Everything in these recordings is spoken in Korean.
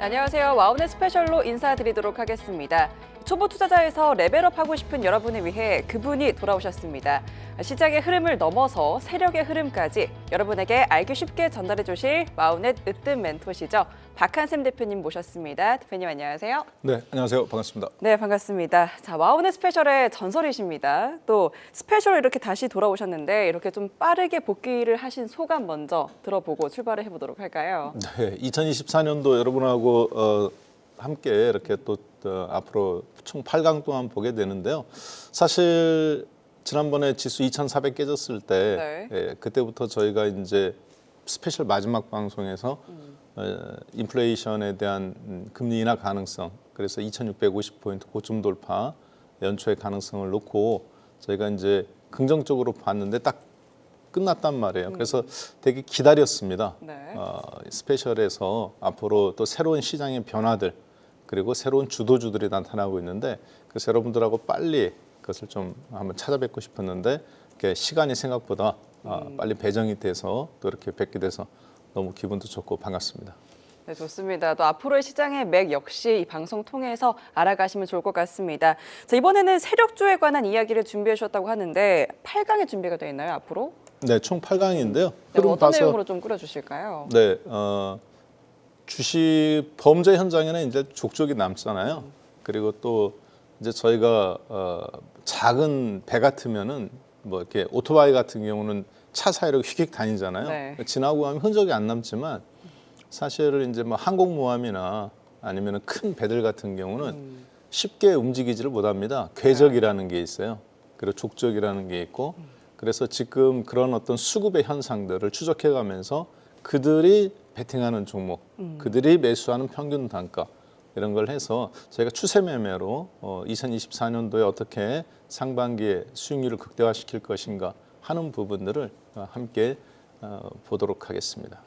안녕하세요. 와우넷 스페셜로 인사드리도록 하겠습니다. 초보 투자자에서 레벨업하고 싶은 여러분을 위해 그분이 돌아오셨습니다. 시장의 흐름을 넘어서 세력의 흐름까지 여러분에게 알기 쉽게 전달해 주실 와우넷 으뜸 멘토시죠. 박한샘 대표님 모셨습니다. 대표님 안녕하세요. 네, 안녕하세요. 반갑습니다. 네, 반갑습니다. 자, 와우넷 스페셜의 전설이십니다. 또 스페셜로 이렇게 다시 돌아오셨는데 이렇게 좀 빠르게 복귀를 하신 소감 먼저 들어보고 출발을 해보도록 할까요? 네, 2024년도 여러분하고 함께 이렇게 또 앞으로 총 8강 동안 보게 되는데요. 사실 지난번에 지수 2,400 깨졌을 때 그때부터 저희가 이제 스페셜 마지막 방송에서 인플레이션에 대한 금리 인하 가능성, 그래서 2,650포인트 고점 돌파 연초의 가능성을 놓고 저희가 이제 긍정적으로 봤는데 딱 끝났단 말이에요. 그래서 되게 기다렸습니다. 스페셜에서 앞으로 또 새로운 시장의 변화들 그리고 새로운 주도주들이 나타나고 있는데 그래서 여러분들하고 빨리 그것을 좀 한번 찾아뵙고 싶었는데 시간이 생각보다 빨리 배정이 돼서 또 이렇게 뵙게 돼서 너무 기분도 좋고 반갑습니다. 네, 좋습니다. 또 앞으로의 시장의 맥 역시 이 방송 통해서 알아가시면 좋을 것 같습니다. 자, 이번에는 세력주에 관한 이야기를 준비해 주셨다고 하는데 8강에 준비가 되어 있나요, 앞으로? 네, 총 8강인데요. 네, 어떤 내용으로 좀 꾸려주실까요? 네, 주식 범죄 현장에는 이제 족족이 남잖아요. 그리고 또 이제 저희가 작은 배 같으면은 뭐 이렇게 오토바이 같은 경우는 차 사이로 휙휙 다니잖아요. 지나고 가면 흔적이 안 남지만 사실은 이제 뭐 항공모함이나 아니면은 큰 배들 같은 경우는 쉽게 움직이지를 못합니다. 궤적이라는 게 있어요. 그리고 족적이라는 게 있고 그래서 지금 그런 어떤 수급의 현상들을 추적해가면서 그들이 베팅하는 종목, 그들이 매수하는 평균 단가 이런 걸 해서 저희가 추세 매매로 2024년도에 어떻게 상반기에 수익률을 극대화시킬 것인가 하는 부분들을 함께 보도록 하겠습니다.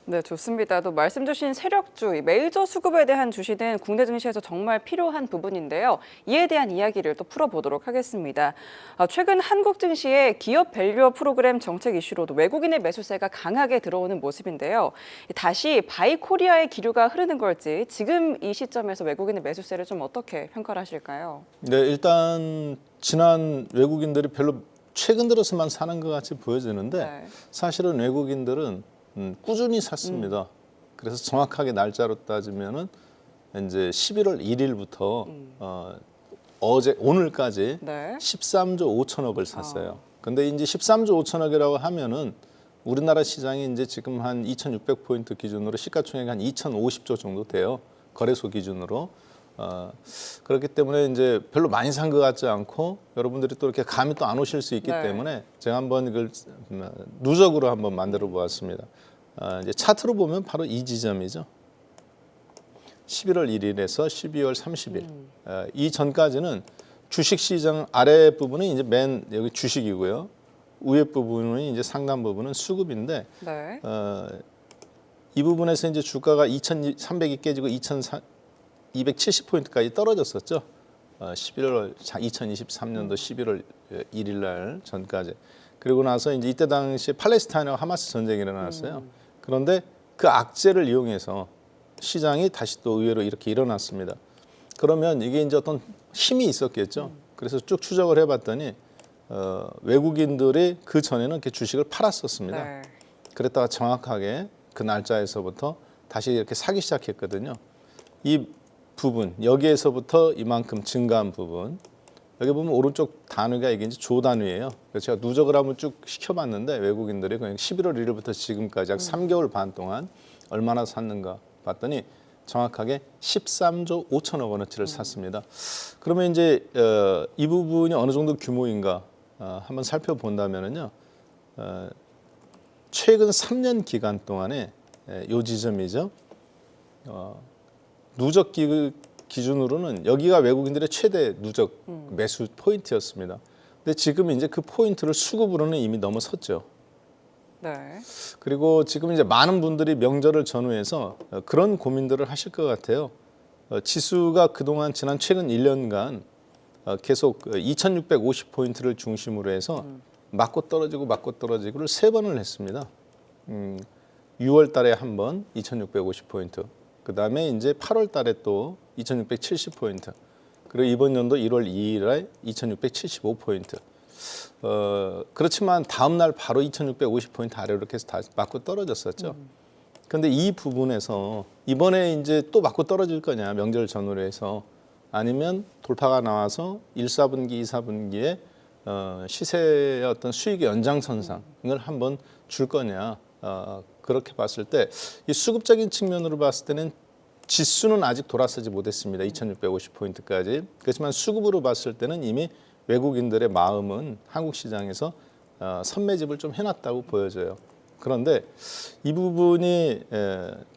네, 좋습니다. 또 말씀 주신 세력주, 메이저 수급에 대한 주시는 국내 증시에서 정말 필요한 부분인데요. 이에 대한 이야기를 또 풀어보도록 하겠습니다. 최근 한국 증시의 기업 밸류업 프로그램 정책 이슈로도 외국인의 매수세가 강하게 들어오는 모습인데요. 다시 바이 코리아의 기류가 흐르는 걸지 지금 이 시점에서 외국인의 매수세를 좀 어떻게 평가를 하실까요? 네, 일단 지난 외국인들이 별로 최근 들어서만 사는 것 같이 보여지는데 사실은 외국인들은 꾸준히 샀습니다. 그래서 정확하게 날짜로 따지면은 이제 11월 1일부터 어제 오늘까지 13조 5천억을 샀어요. 근데 이제 13조 5천억이라고 하면은 우리나라 시장이 이제 지금 한 2,600포인트 기준으로 시가총액이 한 2,050조 정도 돼요. 거래소 기준으로. 그렇기 때문에 이제 별로 많이 산 것 같지 않고 여러분들이 또 이렇게 감이 또 안 오실 수 있기 때문에 제가 한번 이걸 누적으로 한번 만들어 보았습니다. 이제 차트로 보면 바로 이 지점이죠. 11월 1일에서 12월 30일. 이 전까지는 주식 시장 아래 부분은 이제 맨 여기 주식이고요. 위에 부분은 이제 상단 부분은 수급인데 이 부분에서 이제 주가가 2,300이 깨지고 2,270포인트까지 떨어졌었죠. 2023년도 11월 1일 날 전까지. 그리고 나서 이제 이때 당시에 팔레스타인과 하마스 전쟁이 일어났어요. 그런데 그 악재를 이용해서 시장이 다시 또 의외로 이렇게 일어났습니다. 그러면 이게 이제 어떤 힘이 있었겠죠. 그래서 쭉 추적을 해봤더니 외국인들이 그 전에는 이렇게 주식을 팔았었습니다. 그랬다가 정확하게 그 날짜에서부터 다시 이렇게 사기 시작했거든요. 이 부분 여기에서부터 이만큼 증가한 부분 여기 보면 오른쪽 단위가 이게 이제 조 단위예요. 그래서 제가 누적을 한번 쭉 시켜봤는데 외국인들이 그냥 11월 1일부터 지금까지 약 3개월 반 동안 얼마나 샀는가 봤더니 정확하게 13조 5천억 원어치를 샀습니다. 그러면 이제 이 부분이 어느 정도 규모인가 한번 살펴본다면요. 최근 3년 기간 동안에 요 지점이죠. 누적 기준으로는 여기가 외국인들의 최대 누적 매수 포인트였습니다. 근데 지금 이제 그 포인트를 수급으로는 이미 넘어섰죠. 그리고 지금 이제 많은 분들이 명절을 전후해서 그런 고민들을 하실 것 같아요. 지수가 그동안 지난 최근 1년간 계속 2,650포인트를 중심으로 해서 맞고 떨어지고를 3번을 했습니다. 6월 달에 한 번 2,650포인트, 그다음에 이제 8월 달에 또 2,670포인트. 그리고 이번 연도 1월 2일에 2,675포인트. 그렇지만 다음 날 바로 2,650포인트 아래로 이렇게 해서 다 맞고 떨어졌었죠. 근데 이 부분에서 이번에 이제 또 맞고 떨어질 거냐, 명절 전후로 해서, 아니면 돌파가 나와서 1, 4분기, 2, 4분기에 시세의 어떤 수익의 연장선상을 한번 줄 거냐, 그렇게 봤을 때 이 수급적인 측면으로 봤을 때는 지수는 아직 돌아서지 못했습니다. 2,650포인트까지. 그렇지만 수급으로 봤을 때는 이미 외국인들의 마음은 한국 시장에서 선매집을 좀 해놨다고 보여져요. 그런데 이 부분이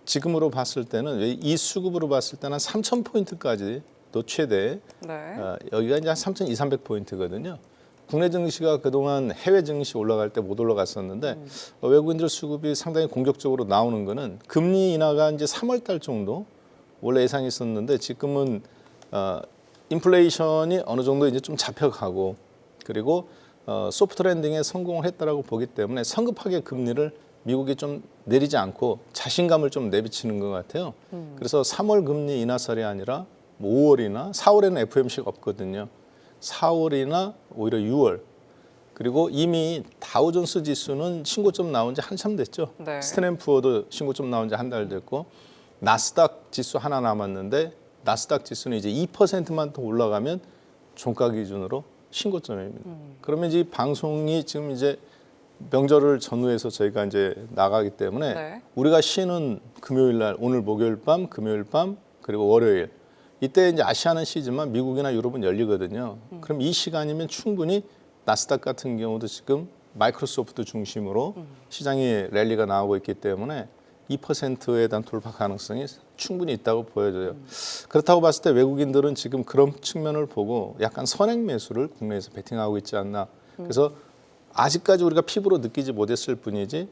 지금으로 봤을 때는 이 수급으로 봤을 때는 3,000포인트까지 또 최대, 여기가 이제 한 3,200~300포인트거든요. 국내 증시가 그동안 해외 증시 올라갈 때 못 올라갔었는데 외국인들 수급이 상당히 공격적으로 나오는 거는 금리 인하가 이제 3월 달 정도 원래 예상이 있었는데 지금은 인플레이션이 어느 정도 이제 좀 잡혀가고, 그리고 소프트 랜딩에 성공을 했다라고 보기 때문에 성급하게 금리를 미국이 좀 내리지 않고 자신감을 좀 내비치는 것 같아요. 그래서 3월 금리 인하설이 아니라 뭐 5월이나 4월에는 FOMC가 없거든요. 4월이나 오히려 6월. 그리고 이미 다우존스 지수는 신고점 나온 지 한참 됐죠. 네. 스탠푸어도 신고점 나온 지 한 달 됐고, 나스닥 지수 하나 남았는데 나스닥 지수는 이제 2%만 더 올라가면 종가 기준으로 신고점입니다. 그러면 이제 방송이 지금 이제 명절을 전후해서 저희가 이제 나가기 때문에 우리가 쉬는 금요일 날, 오늘 목요일 밤, 금요일 밤, 그리고 월요일, 이때 이제 아시아는 쉬지만 미국이나 유럽은 열리거든요. 그럼 이 시간이면 충분히 나스닥 같은 경우도 지금 마이크로소프트 중심으로 시장이 랠리가 나오고 있기 때문에 2%에 대한 돌파 가능성이 충분히 있다고 보여져요. 그렇다고 봤을 때 외국인들은 지금 그런 측면을 보고 약간 선행 매수를 국내에서 베팅하고 있지 않나. 그래서 아직까지 우리가 피부로 느끼지 못했을 뿐이지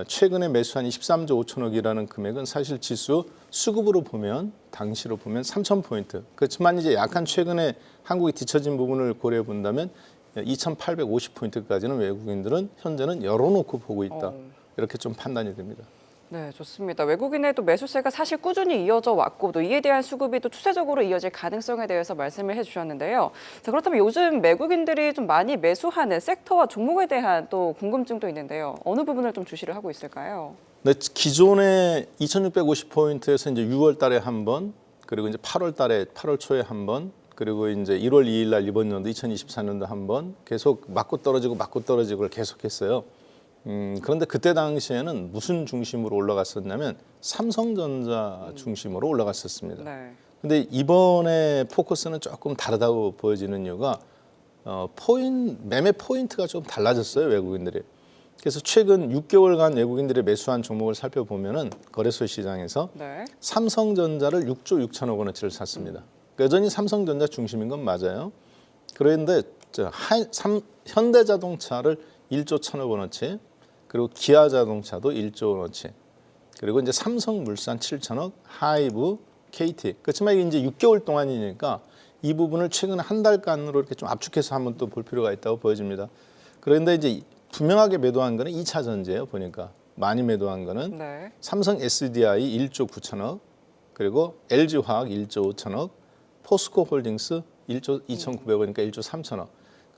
최근에 매수한 13조 5천억이라는 금액은 사실 지수 수급으로 보면, 당시로 보면 3,000포인트. 그렇지만 이제 약간 최근에 한국이 뒤처진 부분을 고려해 본다면 2,850포인트까지는 외국인들은 현재는 열어놓고 보고 있다. 이렇게 좀 판단이 됩니다. 네, 좋습니다. 외국인의 또 매수세가 사실 꾸준히 이어져 왔고 또 이에 대한 수급이 또 추세적으로 이어질 가능성에 대해서 말씀을 해주셨는데요. 자, 그렇다면 요즘 외국인들이 좀 많이 매수하는 섹터와 종목에 대한 또 궁금증도 있는데요. 어느 부분을 좀 주시를 하고 있을까요? 네, 기존에 2,650포인트에서 이제 6월 달에 한 번, 그리고 이제 8월 달에 8월 초에 한 번, 그리고 이제 1월 2일 날 이번 연도 2024년도 한 번 계속 맞고 떨어지고를 계속했어요. 그런데 그때 당시에는 무슨 중심으로 올라갔었냐면 삼성전자 중심으로 올라갔었습니다. 근데 이번에 포커스는 조금 다르다고 보여지는 이유가 매매 포인트가 좀 달라졌어요, 외국인들이. 그래서 최근 6개월간 외국인들이 매수한 종목을 살펴보면은 거래소 시장에서 삼성전자를 6조 6천억 원어치를 샀습니다. 여전히 삼성전자 중심인 건 맞아요. 그런데 현대자동차를 1조 1천억 원어치, 그리고 기아자동차도 1조 원어치, 그리고 이제 삼성물산 7천억, 하이브, KT. 그렇지만 이게 이제 6개월 동안이니까 이 부분을 최근 한 달간으로 이렇게 좀 압축해서 한번 또 볼 필요가 있다고 보여집니다. 그런데 이제 분명하게 매도한 거는 2차 전지예요. 보니까 많이 매도한 거는 삼성 SDI 1조 9천억, 그리고 LG화학 1조 5천억, 포스코홀딩스 1조 2,900억이니까 1조 3천억.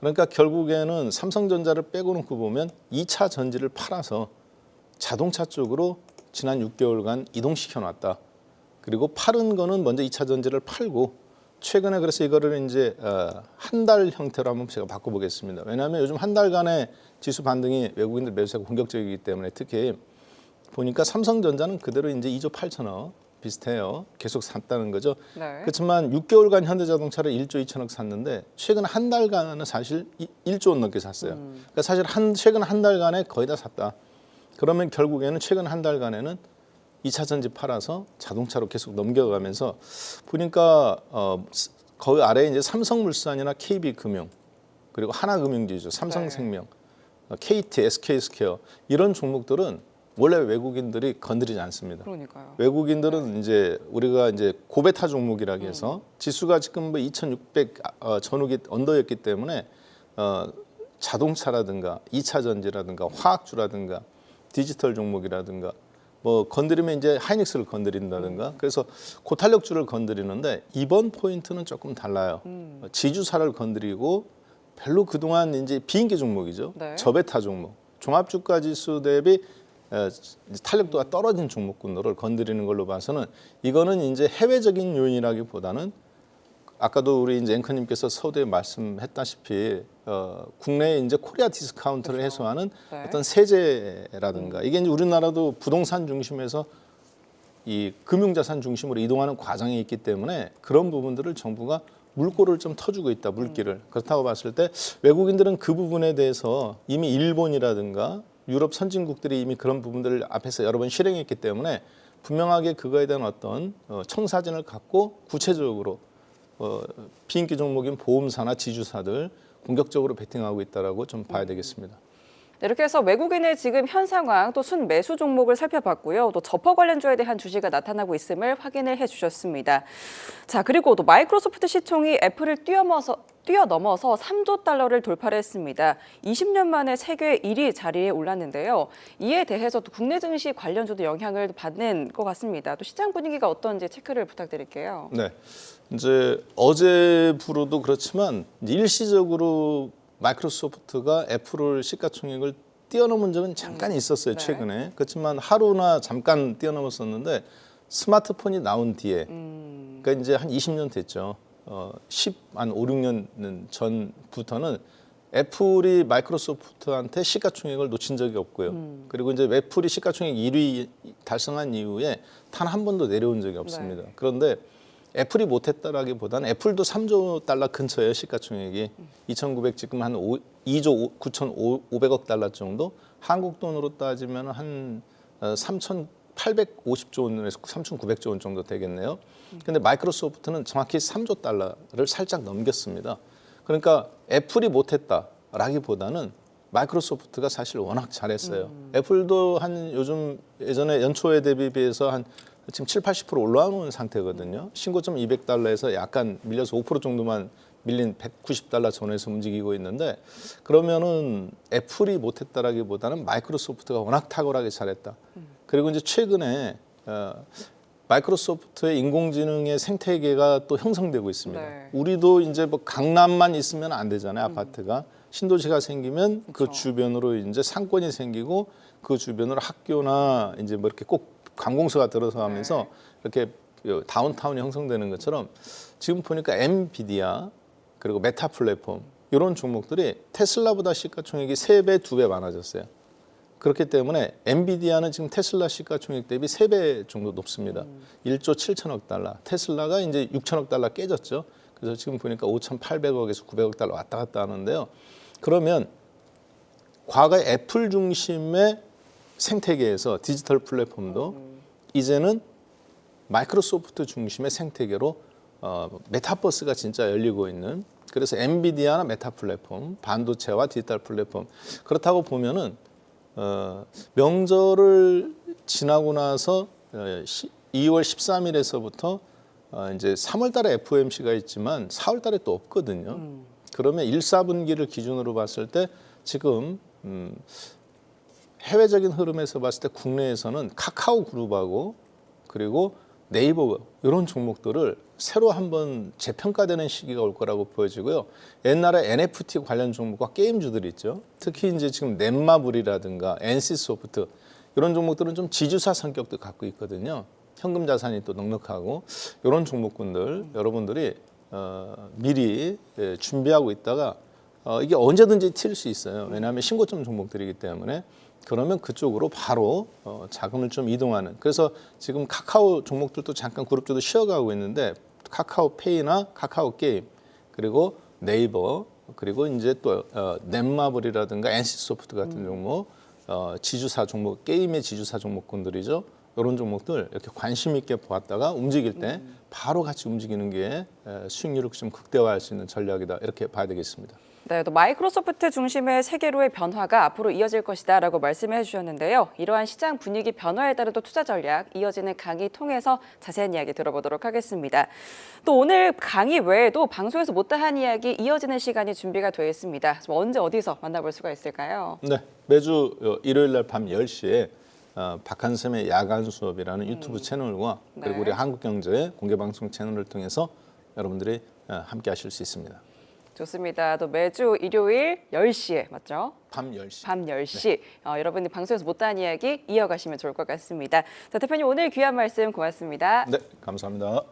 그러니까 결국에는 삼성전자를 빼고 놓고 보면 2차 전지를 팔아서 자동차 쪽으로 지난 6개월간 이동시켜 놨다. 그리고 팔은 거는 먼저 2차 전지를 팔고, 최근에 그래서 이거를 이제 한 달 형태로 한번 제가 바꿔보겠습니다. 왜냐하면 요즘 한 달간의 지수 반등이 외국인들 매수세가 공격적이기 때문에, 특히 보니까 삼성전자는 그대로 이제 2조 8천억 비슷해요. 계속 샀다는 거죠. 그렇지만 6개월간 현대자동차를 1조 2천억 샀는데 최근 한 달간은 사실 1조 원 넘게 샀어요. 그러니까 사실 최근 한 달간에 거의 다 샀다. 그러면 결국에는 최근 한 달간에는 2차 전지 팔아서 자동차로 계속 넘겨가면서 보니까 거기 아래에 이제 삼성물산이나 KB금융, 그리고 하나금융지주, 삼성생명, KT, SK스퀘어 이런 종목들은 원래 외국인들이 건드리지 않습니다. 그러니까요. 외국인들은 이제 우리가 이제 고베타 종목이라고 해서 지수가 지금 뭐 2,600 전후기 언더였기 때문에 자동차라든가 2차 전지라든가 화학주라든가 디지털 종목이라든가 뭐 건드리면 이제 하이닉스를 건드린다든가 그래서 고탄력주를 건드리는데 이번 포인트는 조금 달라요. 지주사를 건드리고 별로 그동안 이제 비인기 종목이죠. 네. 저베타 종목. 종합주가 지수 대비 탄력도가 떨어진 종목군들을 건드리는 걸로 봐서는 이거는 이제 해외적인 요인이라기보다는 아까도 우리 이제 앵커님께서 서두에 말씀했다시피 국내에 이제 코리아 디스카운트를 그렇죠. 해소하는 네. 어떤 세제라든가 이게 이제 우리나라도 부동산 중심에서 이 금융자산 중심으로 이동하는 과정이 있기 때문에 그런 부분들을 정부가 물꼬를 좀 터주고 있다, 물기를. 그렇다고 봤을 때 외국인들은 그 부분에 대해서 이미 일본이라든가 유럽 선진국들이 이미 그런 부분들을 앞에서 여러 번 실행했기 때문에 분명하게 그거에 대한 어떤 청사진을 갖고 구체적으로 비인기 종목인 보험사나 지주사들 공격적으로 베팅하고 있다라고 좀 봐야 되겠습니다. 네, 이렇게 해서 외국인의 지금 현 상황 또 순매수 종목을 살펴봤고요. 또 저퍼 관련주에 대한 주시가 나타나고 있음을 확인을 해주셨습니다. 자, 그리고 또 마이크로소프트 시총이 애플을 뛰어넘어서 3조 달러를 돌파를 했습니다. 20년 만에 세계 1위 자리에 올랐는데요. 이에 대해서 또 국내 증시 관련주도 영향을 받는 것 같습니다. 또 시장 분위기가 어떤지 체크를 부탁드릴게요. 네, 이제 어제부로도 그렇지만 일시적으로 마이크로소프트가 애플을 시가총액을 뛰어넘은 적은 잠깐 있었어요. 네. 최근에. 그렇지만 하루나 잠깐 뛰어넘었었는데 스마트폰이 나온 뒤에 그러니까 이제 한 20년 됐죠. 한 5, 6년 전부터는 애플이 마이크로소프트한테 시가총액을 놓친 적이 없고요. 그리고 이제 애플이 시가총액 1위 달성한 이후에 단 한 번도 내려온 적이 없습니다. 네. 그런데 애플이 못했다라기보다는 애플도 3조 달러 근처예요. 시가총액이 2,900 지금 한 2조 9,500억 달러 정도. 한국 돈으로 따지면 한 3,850조 원에서 3,900조 원 정도 되겠네요. 근데 마이크로소프트는 정확히 3조 달러를 살짝 넘겼습니다. 그러니까 애플이 못했다라기보다는 마이크로소프트가 사실 워낙 잘했어요. 애플도 한 요즘 예전에 연초에 대비해서 한 지금 7, 80% 올라오는 상태거든요. 신고점 200달러에서 약간 밀려서 5% 정도만 밀린 190달러 전에서 움직이고 있는데 그러면은 애플이 못했다라기보다는 마이크로소프트가 워낙 탁월하게 잘했다. 그리고 이제 최근에 마이크로소프트의 인공지능의 생태계가 또 형성되고 있습니다. 네. 우리도 이제 뭐 강남만 있으면 안 되잖아요. 아파트가. 신도시가 생기면 그 그렇죠. 주변으로 이제 상권이 생기고 그 주변으로 학교나 이제 뭐 이렇게 꼭 관공서가 들어서 하면서 이렇게 다운타운이 형성되는 것처럼 지금 보니까 엔비디아 그리고 메타 플랫폼 이런 종목들이 테슬라보다 시가총액이 3배, 2배 많아졌어요. 그렇기 때문에 엔비디아는 지금 테슬라 시가총액 대비 3배 정도 높습니다. 1조 7천억 달러. 테슬라가 이제 6천억 달러 깨졌죠. 그래서 지금 보니까 5,800억에서 900억 달러 왔다 갔다 하는데요. 그러면 과거에 애플 중심의 생태계에서 디지털 플랫폼도 이제는 마이크로소프트 중심의 생태계로 메타버스가 진짜 열리고 있는 그래서 엔비디아나 메타 플랫폼, 반도체와 디지털 플랫폼 그렇다고 보면은 명절을 지나고 나서 2월 13일에서부터 이제 3월 달에 FOMC가 있지만 4월 달에 또 없거든요. 그러면 1, 4분기를 기준으로 봤을 때 지금 해외적인 흐름에서 봤을 때 국내에서는 카카오 그룹하고 그리고 네이버 이런 종목들을 새로 한번 재평가되는 시기가 올 거라고 보여지고요. 옛날에 NFT 관련 종목과 게임주들이 있죠. 특히 이제 지금 넷마블이라든가 NC소프트 이런 종목들은 좀 지주사 성격도 갖고 있거든요. 현금 자산이 또 넉넉하고 이런 종목군들 여러분들이 미리 준비하고 있다가 이게 언제든지 튈 수 있어요. 왜냐하면 신고점 종목들이기 때문에 그러면 그쪽으로 바로 자금을 좀 이동하는. 그래서 지금 카카오 종목들도 잠깐 그룹주도 쉬어가고 있는데 카카오페이나 카카오 게임 그리고 네이버 그리고 이제 또 넷마블이라든가 NC소프트 같은 종목 지주사 종목 게임의 지주사 종목군들이죠. 이런 종목들 이렇게 관심 있게 보았다가 움직일 때 바로 같이 움직이는 게 수익률을 좀 극대화할 수 있는 전략이다 이렇게 봐야 되겠습니다. 네, 또 마이크로소프트 중심의 세계로의 변화가 앞으로 이어질 것이다라고 말씀해 주셨는데요. 이러한 시장 분위기 변화에 따른 또 투자 전략 이어지는 강의 통해서 자세한 이야기 들어보도록 하겠습니다. 또 오늘 강의 외에도 방송에서 못다한 이야기 이어지는 시간이 준비가 되어 있습니다. 언제 어디서 만나볼 수가 있을까요? 네, 매주 일요일 날 밤 10시에 박한샘의 야간 수업이라는 유튜브 채널과 그리고 네. 우리 한국경제의 공개방송 채널을 통해서 여러분들이 함께 하실 수 있습니다. 좋습니다. 또 매주 일요일 10시에 맞죠? 밤 10시. 밤 10시 여러분이 방송에서 못다한 이야기 이어가시면 좋을 것 같습니다. 자, 대표님 오늘 귀한 말씀 고맙습니다. 네, 감사합니다.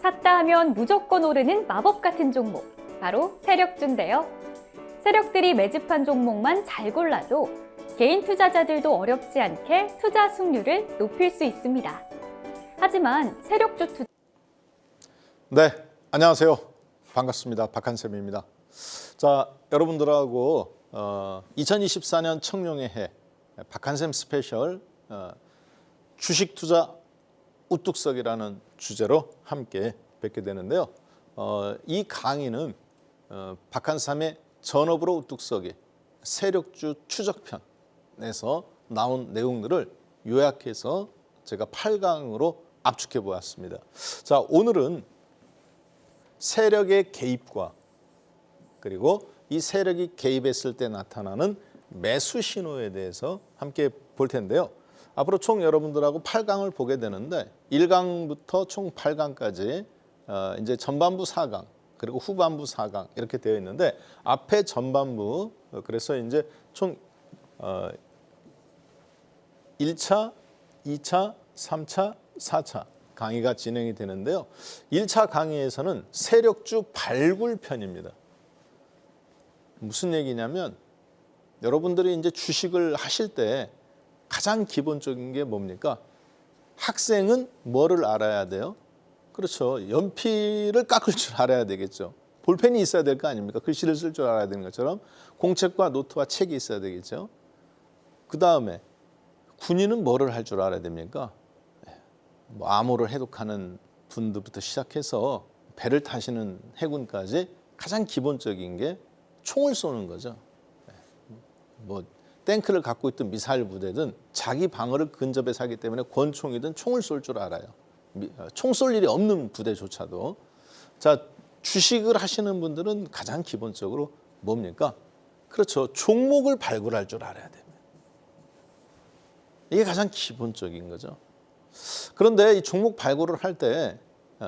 샀다 하면 무조건 오르는 마법 같은 종목, 바로 세력주인데요. 세력들이 매집한 종목만 잘 골라도 개인 투자자들도 어렵지 않게 투자 승률을 높일 수 있습니다. 하지만 세력주 투자 네, 안녕하세요. 반갑습니다. 박한샘입니다. 자, 여러분들하고 2024년 청룡의 해 박한샘 스페셜 주식 투자 우뚝석이라는 주제로 함께 뵙게 되는데요. 이 강의는 박한샘의 전업으로 우뚝석이 세력주 추적편에서 나온 내용들을 요약해서 제가 8강으로 압축해 보았습니다. 자, 오늘은 세력의 개입과 그리고 이 세력이 개입했을 때 나타나는 매수 신호에 대해서 함께 볼 텐데요. 앞으로 총 여러분들하고 8강을 보게 되는데 1강부터 총 8강까지 이제 전반부 4강 그리고 후반부 4강 이렇게 되어 있는데 앞에 전반부 그래서 이제 총 1차, 2차, 3차, 4차 강의가 진행이 되는데요. 1차 강의에서는 세력주 발굴편입니다. 무슨 얘기냐면 여러분들이 이제 주식을 하실 때 가장 기본적인 게 뭡니까? 학생은 뭐를 알아야 돼요? 그렇죠. 연필을 깎을 줄 알아야 되겠죠. 볼펜이 있어야 될 거 아닙니까? 글씨를 쓸 줄 알아야 되는 것처럼 공책과 노트와 책이 있어야 되겠죠. 그 다음에 군인은 뭐를 할 줄 알아야 됩니까? 뭐 암호를 해독하는 분들부터 시작해서 배를 타시는 해군까지 가장 기본적인 게 총을 쏘는 거죠. 뭐 탱크를 갖고 있던 미사일 부대든 자기 방어를 근접해서 하기 때문에 권총이든 총을 쏠 줄 알아요. 총 쏠 일이 없는 부대조차도. 자, 주식을 하시는 분들은 가장 기본적으로 뭡니까? 그렇죠. 종목을 발굴할 줄 알아야 됩니다. 이게 가장 기본적인 거죠. 그런데 이 종목 발굴을 할 때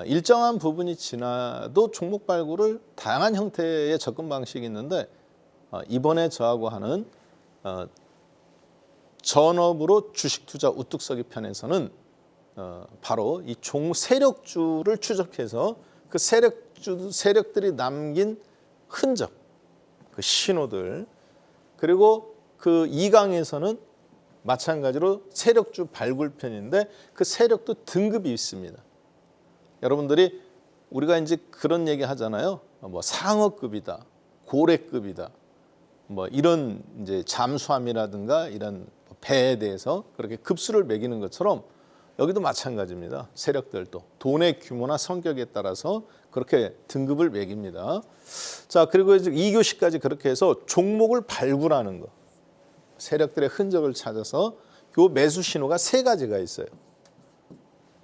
일정한 부분이 지나도 종목 발굴을 다양한 형태의 접근 방식이 있는데 이번에 저하고 하는 전업으로 주식 투자 우뚝서기 편에서는 바로 이 세력주를 추적해서 그 세력들이 남긴 흔적, 그 신호들 그리고 그 2강에서는 마찬가지로 세력주 발굴편인데 그 세력도 등급이 있습니다. 여러분들이 우리가 이제 그런 얘기 하잖아요. 뭐 상어급이다, 고래급이다, 뭐 이런 이제 잠수함이라든가 이런 배에 대해서 그렇게 급수를 매기는 것처럼 여기도 마찬가지입니다. 세력들도 돈의 규모나 성격에 따라서 그렇게 등급을 매깁니다. 자, 그리고 이제 2교시까지 그렇게 해서 종목을 발굴하는 거. 세력들의 흔적을 찾아서 요 매수 신호가 3가지가 있어요.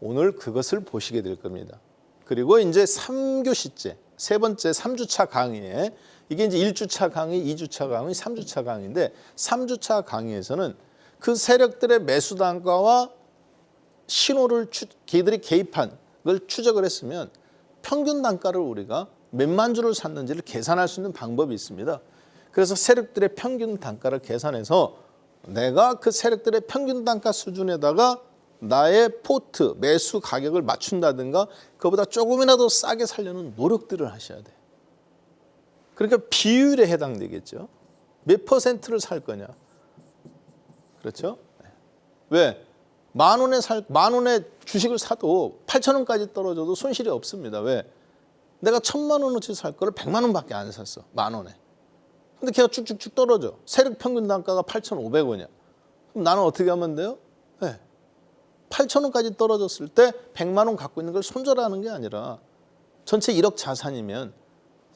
오늘 그것을 보시게 될 겁니다. 그리고 이제 3교시째, 세 번째 3주차 강의에 이게 이제 1주차 강의, 2주차 강의, 3주차 강의인데 3주차 강의에서는 그 세력들의 매수 단가와 신호를 걔들이 개입한 걸 추적을 했으면 평균 단가를 우리가 몇만 주를 샀는지를 계산할 수 있는 방법이 있습니다. 그래서 세력들의 평균 단가를 계산해서 내가 그 세력들의 평균 단가 수준에다가 나의 포트, 매수 가격을 맞춘다든가 그거보다 조금이라도 싸게 살려는 노력들을 하셔야 돼요. 그러니까 비율에 해당되겠죠. 몇 퍼센트를 살 거냐. 그렇죠? 왜? 만 원에 주식을 사도 8,000원까지 떨어져도 손실이 없습니다. 왜? 내가 1,000만 원어치 살 거를 100만 원밖에 안 샀어. 만 원에. 근데 걔가 쭉쭉쭉 떨어져. 세력 평균 단가가 8,500원이야. 그럼 나는 어떻게 하면 돼요? 네. 8,000원까지 떨어졌을 때 100만 원 갖고 있는 걸 손절하는 게 아니라 전체 1억 자산이면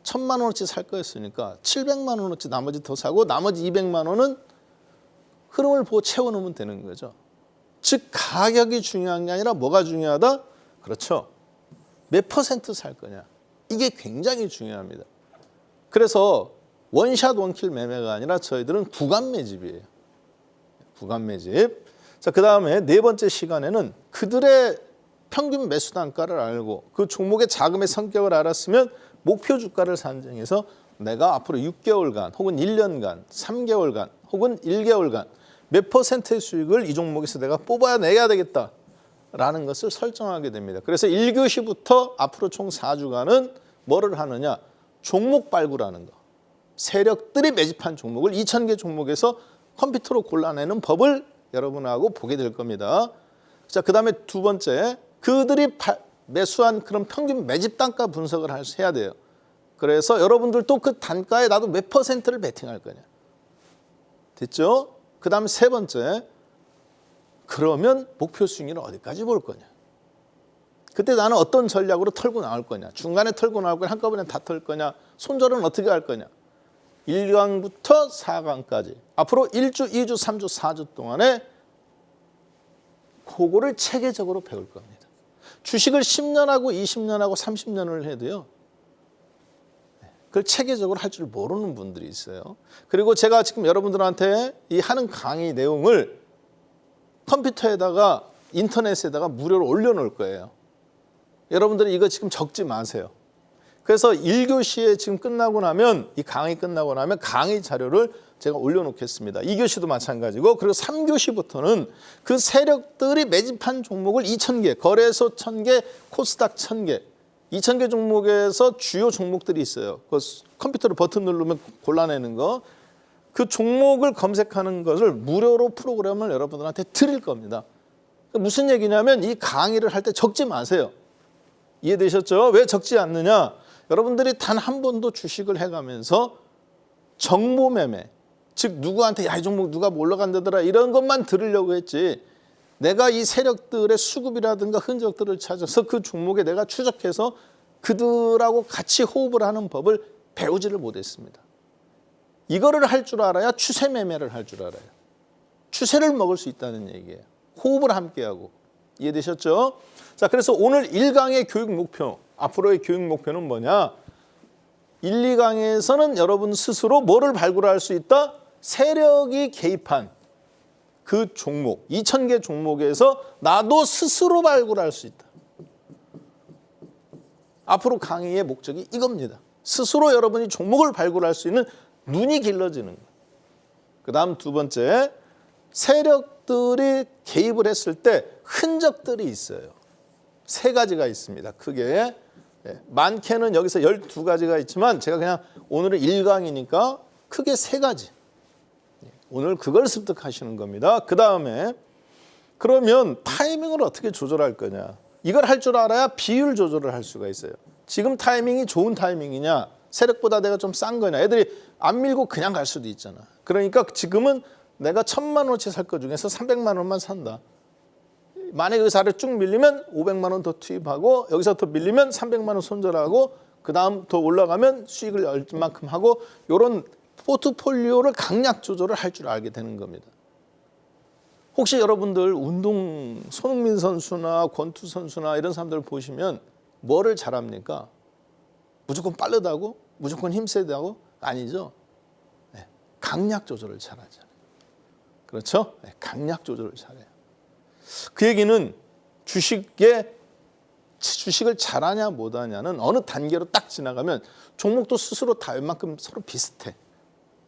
1,000만 원어치 살 거였으니까 700만 원어치 나머지 더 사고 나머지 200만 원은 흐름을 보고 채워놓으면 되는 거죠. 즉 가격이 중요한 게 아니라 뭐가 중요하다? 그렇죠. 몇 퍼센트 살 거냐. 이게 굉장히 중요합니다. 그래서 원샷 원킬 매매가 아니라 저희들은 구간 매집이에요. 구간 매집. 자, 그다음에 네 번째 시간에는 그들의 평균 매수 단가를 알고 그 종목의 자금의 성격을 알았으면 목표 주가를 산정해서 내가 앞으로 6개월간 혹은 1년간, 3개월간 혹은 1개월간 몇 퍼센트의 수익을 이 종목에서 내가 뽑아내야 되겠다라는 것을 설정하게 됩니다. 그래서 1교시부터 앞으로 총 4주간은 뭐를 하느냐? 종목 발굴하는 거. 세력들이 매집한 종목을 2,000개 종목에서 컴퓨터로 골라내는 법을 여러분하고 보게 될 겁니다. 자, 그다음에 두 번째, 그들이 매수한 그런 평균 매집 단가 분석을 해야 돼요. 그래서 여러분들도 그 단가에 나도 몇 퍼센트를 베팅할 거냐. 됐죠? 그다음에 세 번째, 그러면 목표 수익률은 어디까지 볼 거냐. 그때 나는 어떤 전략으로 털고 나올 거냐. 중간에 털고 나올 거냐. 한꺼번에 다 털 거냐. 손절은 어떻게 할 거냐. 1강부터 4강까지 앞으로 1주, 2주, 3주, 4주 동안에 그거를 체계적으로 배울 겁니다. 주식을 10년하고 20년하고 30년을 해도요. 그걸 체계적으로 할 줄 모르는 분들이 있어요. 그리고 제가 지금 여러분들한테 이 하는 강의 내용을 컴퓨터에다가 인터넷에다가 무료로 올려놓을 거예요. 여러분들이 이거 지금 적지 마세요. 그래서 1교시에 지금 끝나고 나면 이 강의 끝나고 나면 강의 자료를 제가 올려놓겠습니다. 2교시도 마찬가지고 그리고 3교시부터는 그 세력들이 매집한 종목을 2,000개, 거래소 1,000개, 코스닥 1,000개, 2,000개 종목에서 주요 종목들이 있어요. 그 컴퓨터로 버튼 누르면 골라내는 거. 그 종목을 검색하는 것을 무료로 프로그램을 여러분들한테 드릴 겁니다. 무슨 얘기냐면 이 강의를 할 때 적지 마세요. 이해되셨죠? 왜 적지 않느냐? 여러분들이 단 한 번도 주식을 해가면서 정보 매매, 즉 누구한테 야, 이 종목 누가 올라간다더라 이런 것만 들으려고 했지 내가 이 세력들의 수급이라든가 흔적들을 찾아서 그 종목에 내가 추적해서 그들하고 같이 호흡을 하는 법을 배우지를 못했습니다. 이거를 할 줄 알아야 추세 매매를 할 줄 알아요. 추세를 먹을 수 있다는 얘기예요. 호흡을 함께하고. 이해되셨죠? 자, 그래서 오늘 1강의 교육 목표, 앞으로의 교육 목표는 뭐냐? 1, 2강에서는 여러분 스스로 뭐를 발굴할 수 있다? 세력이 개입한 그 종목, 2,000개 종목에서 나도 스스로 발굴할 수 있다. 앞으로 강의의 목적이 이겁니다. 스스로 여러분이 종목을 발굴할 수 있는 눈이 길러지는 거예요. 그 다음 두 번째, 세력들이 개입을 했을 때 흔적들이 있어요. 세 가지가 있습니다. 크게. 많게는 여기서 12가지가 있지만 제가 그냥 오늘은 1강이니까 크게 세 가지. 오늘 그걸 습득하시는 겁니다. 그 다음에 그러면 타이밍을 어떻게 조절할 거냐. 이걸 할 줄 알아야 비율 조절을 할 수가 있어요. 지금 타이밍이 좋은 타이밍이냐, 세력보다 내가 좀 싼 거냐. 애들이 안 밀고 그냥 갈 수도 있잖아. 그러니까 지금은 내가 1,000만 원어치 살 거 중에서 300만 원만 산다. 만약에 여기서 아래 쭉 밀리면 500만 원 더 투입하고 여기서 더 밀리면 300만 원 손절하고 그 다음 더 올라가면 수익을 얼마큼 하고 이런 포트폴리오를 강약 조절을 할 줄 알게 되는 겁니다. 혹시 여러분들 운동 손흥민 선수나 권투 선수나 이런 사람들 보시면 뭐를 잘합니까? 무조건 빠르다고? 무조건 힘세다고? 아니죠. 네, 강약 조절을 잘하잖아요. 그렇죠? 네, 강약 조절을 잘해요. 그 얘기는 주식을 잘하냐 못하냐는 어느 단계로 딱 지나가면 종목도 스스로 다 웬만큼 서로 비슷해.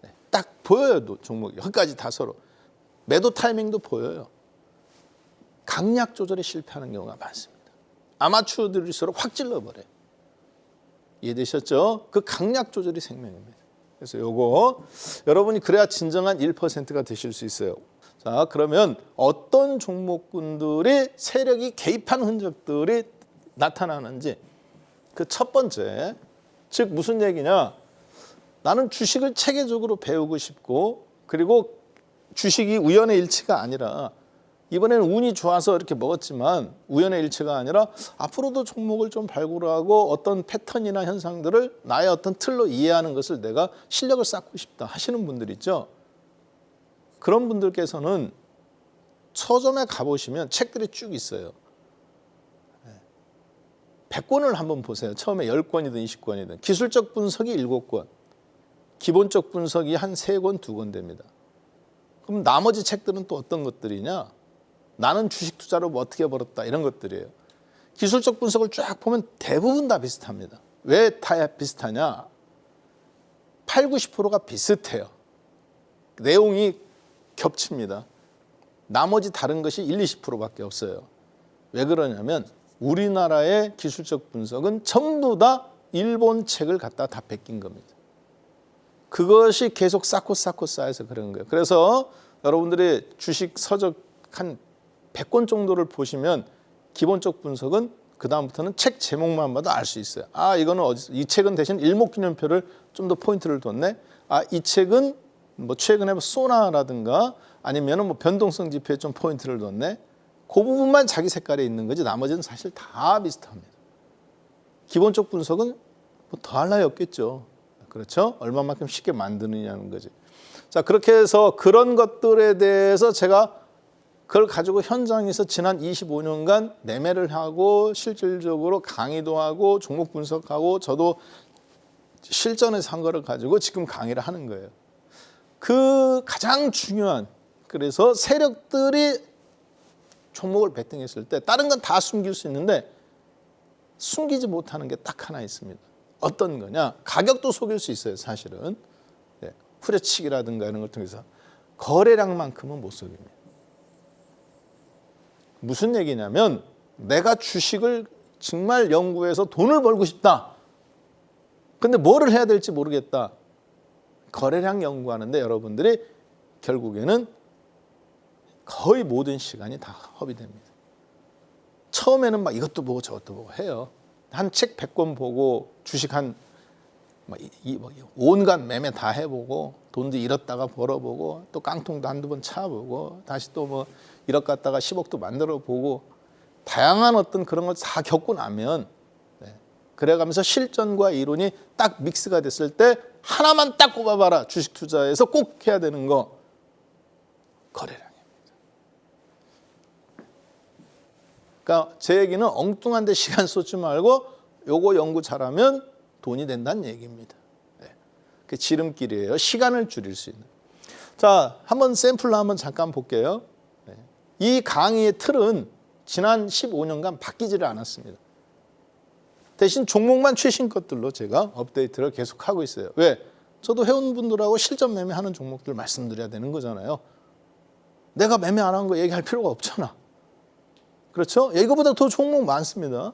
네, 딱 보여요. 종목이. 여기까지 다 서로. 매도 타이밍도 보여요. 강약 조절에 실패하는 경우가 많습니다. 아마추어들일수록 확 찔러버려요. 이해되셨죠? 그 강약 조절이 생명입니다. 그래서 요거 여러분이 그래야 진정한 1%가 되실 수 있어요. 자, 그러면 어떤 종목군들이 세력이 개입한 흔적들이 나타나는지 그 첫 번째, 즉 무슨 얘기냐? 나는 주식을 체계적으로 배우고 싶고 그리고 주식이 우연의 일치가 아니라 이번에는 운이 좋아서 이렇게 먹었지만 우연의 일치가 아니라 앞으로도 종목을 좀 발굴하고 어떤 패턴이나 현상들을 나의 어떤 틀로 이해하는 것을 내가 실력을 쌓고 싶다 하시는 분들 있죠. 그런 분들께서는 서점에 가보시면 책들이 쭉 있어요. 100권을 한번 보세요. 처음에 10권이든 20권이든. 기술적 분석이 7권. 기본적 분석이 한 3권, 2권 됩니다. 그럼 나머지 책들은 또 어떤 것들이냐? 나는 주식 투자로 뭐 어떻게 벌었다 이런 것들이에요. 기술적 분석을 쫙 보면 대부분 다 비슷합니다. 왜 다 비슷하냐? 8, 90%가 비슷해요. 내용이 겹칩니다. 나머지 다른 것이 1, 20%밖에 없어요. 왜 그러냐면 우리나라의 기술적 분석은 전부 다 일본 책을 갖다 다 베낀 겁니다. 그것이 계속 쌓고 쌓여서 그런 거예요. 그래서 여러분들이 주식 서적 한 100권 정도를 보시면 기본적 분석은 그 다음부터는 책 제목만 봐도 알 수 있어요. 아, 이거는 어디서, 이 책은 대신 일목균형표를 좀 더 포인트를 뒀네. 아, 이 책은 뭐 최근에 소나라든가 아니면은 뭐 변동성 지표에 좀 포인트를 뒀네. 그 부분만 자기 색깔에 있는 거지 나머지는 사실 다 비슷합니다. 기본적 분석은 뭐 더할 나위 없겠죠. 그렇죠? 얼마만큼 쉽게 만드느냐는 거지. 자, 그렇게 해서 그런 것들에 대해서 제가 그걸 가지고 현장에서 지난 25년간 매매를 하고 실질적으로 강의도 하고 종목 분석하고 저도 실전에서 한 거를 가지고 지금 강의를 하는 거예요. 그 가장 중요한, 그래서 세력들이 종목을 베팅했을 때 다른 건 다 숨길 수 있는데 숨기지 못하는 게 딱 하나 있습니다. 어떤 거냐? 가격도 속일 수 있어요, 사실은. 네, 후려치기라든가 이런 걸 통해서. 거래량만큼은 못 속입니다. 무슨 얘기냐면 내가 주식을 정말 연구해서 돈을 벌고 싶다. 근데 뭐를 해야 될지 모르겠다. 거래량 연구하는데 여러분들이 결국에는 거의 모든 시간이 다 허비됩니다. 처음에는 막 이것도 보고 저것도 보고 해요. 한 책 100권 보고 주식 한 온갖 매매 다 해보고 돈도 잃었다가 벌어보고 또 깡통도 한두 번 차보고 다시 또 뭐 1억 갖다가 10억도 만들어 보고 다양한 어떤 그런 걸 다 겪고 나면 그래가면서 실전과 이론이 딱 믹스가 됐을 때 하나만 딱 꼽아봐라. 주식 투자에서 꼭 해야 되는 거 거래량입니다. 그러니까 제 얘기는 엉뚱한 데 시간 쏟지 말고 요거 연구 잘하면 돈이 된다는 얘기입니다. 그 지름길이에요. 시간을 줄일 수 있는. 자, 한번 샘플로 한번 잠깐 볼게요. 이 강의의 틀은 지난 15년간 바뀌지를 않았습니다. 대신 종목만 최신 것들로 제가 업데이트를 계속하고 있어요. 왜? 저도 회원분들하고 실전 매매하는 종목들 말씀드려야 되는 거잖아요. 내가 매매 안 한 거 얘기할 필요가 없잖아. 그렇죠? 이거보다 더 종목 많습니다.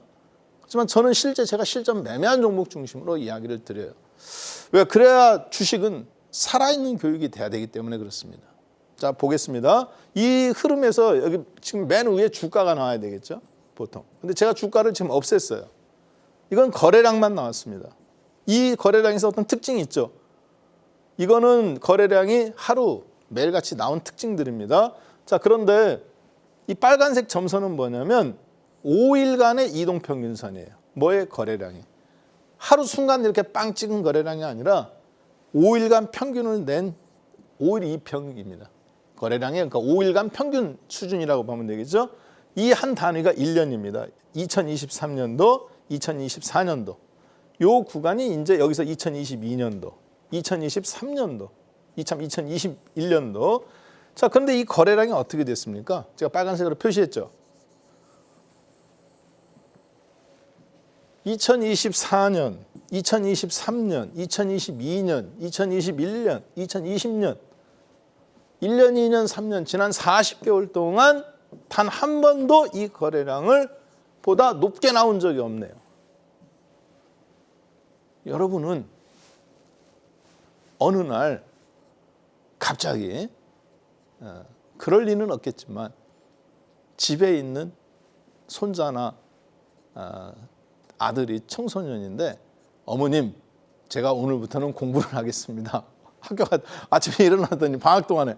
하지만 저는 실제 제가 실전 매매한 종목 중심으로 이야기를 드려요. 왜? 그래야 주식은 살아있는 교육이 돼야 되기 때문에 그렇습니다. 자, 보겠습니다. 이 흐름에서 여기 지금 맨 위에 주가가 나와야 되겠죠? 보통. 근데 제가 주가를 지금 없앴어요. 이건 거래량만 나왔습니다. 이 거래량에서 어떤 특징이 있죠? 이거는 거래량이 하루 매일같이 나온 특징들입니다. 자, 그런데 이 빨간색 점선은 뭐냐면 5일간의 이동평균선이에요. 뭐의 거래량이? 하루 순간 이렇게 빵 찍은 거래량이 아니라 5일간 평균을 낸 5일 2평입니다. 거래량이 그러니까 5일간 평균 수준이라고 보면 되겠죠. 이 한 단위가 1년입니다. 2023년도, 2024년도. 요 구간이 이제 여기서 2022년도, 2023년도, 2021년도. 자, 그런데 이 거래량이 어떻게 됐습니까? 제가 빨간색으로 표시했죠. 2024년, 2023년, 2022년, 2021년, 2020년, 1년, 2년, 3년, 지난 40개월 동안 단 한 번도 이 거래량을 보다 높게 나온 적이 없네요. 여러분은 어느 날 갑자기 그럴 리는 없겠지만 집에 있는 손자나 아들이 청소년인데 어머님, 제가 오늘부터는 공부를 하겠습니다. 학교가 아침에 일어나더니 방학 동안에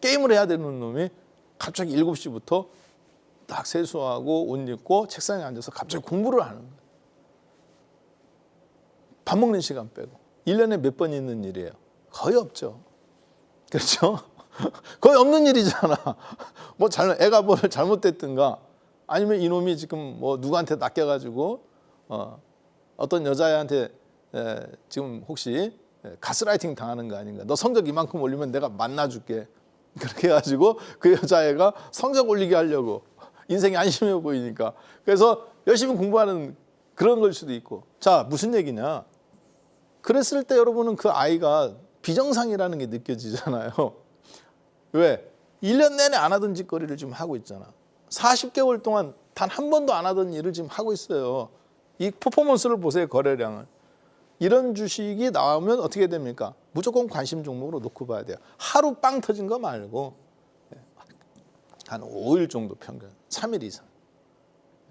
게임을 해야 되는 놈이 갑자기 7시부터 딱 세수하고 옷 입고 책상에 앉아서 갑자기 공부를 하는 거예요. 밥 먹는 시간 빼고. 1년에 몇 번 있는 일이에요? 거의 없죠. 그렇죠? 거의 없는 일이잖아. 뭐 애가 뭘 잘못됐든가 아니면 이놈이 지금 뭐 누구한테 낚여가지고 어떤 여자애한테 지금 혹시 가스라이팅 당하는 거 아닌가. 너 성적 이만큼 올리면 내가 만나줄게. 그렇게 해가지고 그 여자애가 성적 올리게 하려고 인생이 안심해 보이니까 그래서 열심히 공부하는 그런 걸 수도 있고. 자, 무슨 얘기냐. 그랬을 때 여러분은 그 아이가 비정상이라는 게 느껴지잖아요. 왜? 1년 내내 안 하던 짓거리를 지금 하고 있잖아. 40개월 동안 단 한 번도 안 하던 일을 지금 하고 있어요. 이 퍼포먼스를 보세요. 거래량을. 이런 주식이 나오면 어떻게 됩니까? 무조건 관심 종목으로 놓고 봐야 돼요. 하루 빵 터진 거 말고 한 5일 정도 평균, 3일 이상.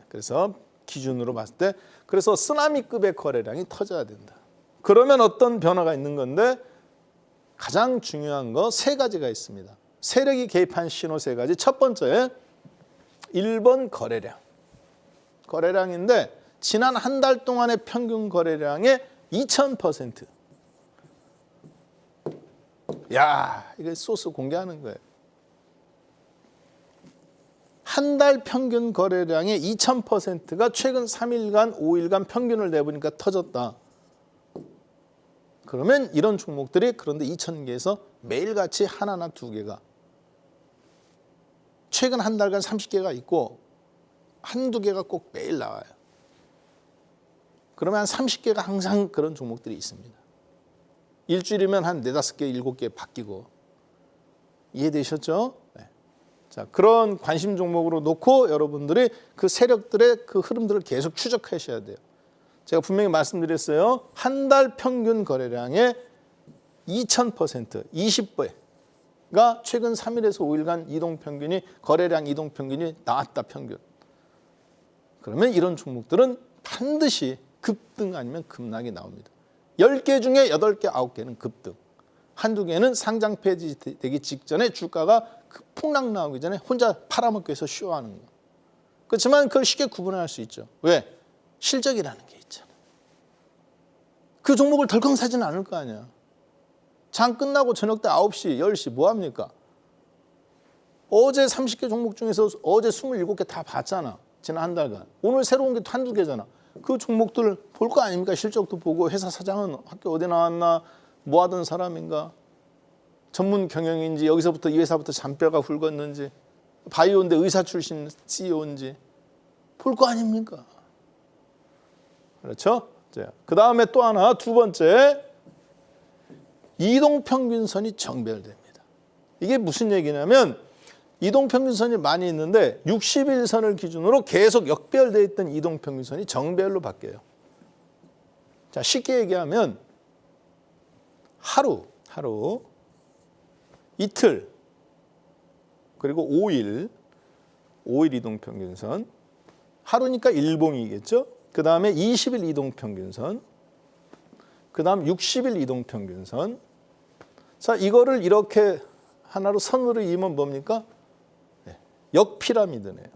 그래서 기준으로 봤을 때 그래서 쓰나미급의 거래량이 터져야 된다. 그러면 어떤 변화가 있는 건데 가장 중요한 거 세 가지가 있습니다. 세력이 개입한 신호 세 가지. 첫 번째, 1번 거래량. 거래량인데 지난 한 달 동안의 평균 거래량의 2000%. 야, 이게 소스 공개하는 거예요. 한 달 평균 거래량의 2000%가 최근 3일간, 5일간 평균을 내보니까 터졌다. 그러면 이런 종목들이 그런데 2000개에서 매일같이 하나나 두 개가 최근 한 달간 30개가 있고 한두 개가 꼭 매일 나와요. 그러면 한 30개가 항상 그런 종목들이 있습니다. 일주일이면 한 4, 5개, 7개 바뀌고. 이해되셨죠? 네. 자, 그런 관심 종목으로 놓고 여러분들이 그 세력들의 그 흐름들을 계속 추적하셔야 돼요. 제가 분명히 말씀드렸어요. 한 달 평균 거래량의 2000%, 20배가 최근 3일에서 5일간 이동평균이 거래량 이동평균이 나왔다, 평균. 그러면 이런 종목들은 반드시 급등 아니면 급락이 나옵니다. 10개 중에 8개, 9개는 급등. 한두 개는 상장 폐지되기 직전에 주가가 폭락 나오기 전에 혼자 팔아먹기 위해서 쇼하는 거. 그렇지만 그걸 쉽게 구분할 수 있죠. 왜? 실적이라는 게 있잖아. 그 종목을 덜컹 사지는 않을 거 아니야. 장 끝나고 저녁 때 9시, 10시 뭐 합니까? 어제 30개 종목 중에서 어제 27개 다 봤잖아. 지난 한 달간. 오늘 새로운 게 한두 개잖아. 그 종목들 볼 거 아닙니까? 실적도 보고 회사 사장은 학교 어디 나왔나, 뭐 하던 사람인가, 전문 경영인지, 여기서부터 이 회사부터 잔뼈가 굵었는지, 바이오인데 의사 출신 CEO인지 볼 거 아닙니까? 그렇죠? 그 다음에 또 하나, 두 번째, 이동평균선이 정배열됩니다. 이게 무슨 얘기냐면 이동평균선이 많이 있는데 60일선을 기준으로 계속 역배열되어 있던 이동평균선이 정배열로 바뀌어요. 자, 쉽게 얘기하면 하루, 이틀, 그리고 5일 이동평균선. 하루니까 일봉이겠죠. 그 다음에 20일 이동평균선. 그 다음 60일 이동평균선. 자, 이거를 이렇게 하나로 선으로 이으면 뭡니까? 역피라미드네요.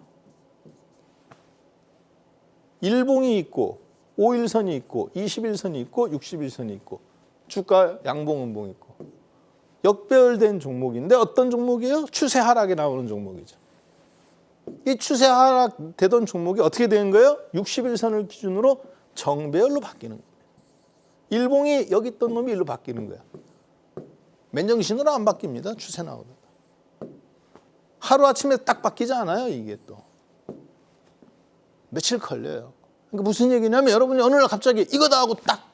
일봉이 있고 5일선이 있고 20일선이 있고 60일선이 있고 주가 양봉음봉이 있고 역배열된 종목인데 어떤 종목이에요? 추세 하락이 나오는 종목이죠. 이 추세 하락 되던 종목이 어떻게 되는 거예요? 60일선을 기준으로 정배열로 바뀌는 겁니다. 일봉이 여기 있던 놈이 일로 바뀌는 거야. 맨정신으로 안 바뀝니다. 추세 나오다가. 하루아침에 딱 바뀌지 않아요. 이게 또. 며칠 걸려요. 그러니까 무슨 얘기냐면 여러분이 어느 날 갑자기 이거다 하고 딱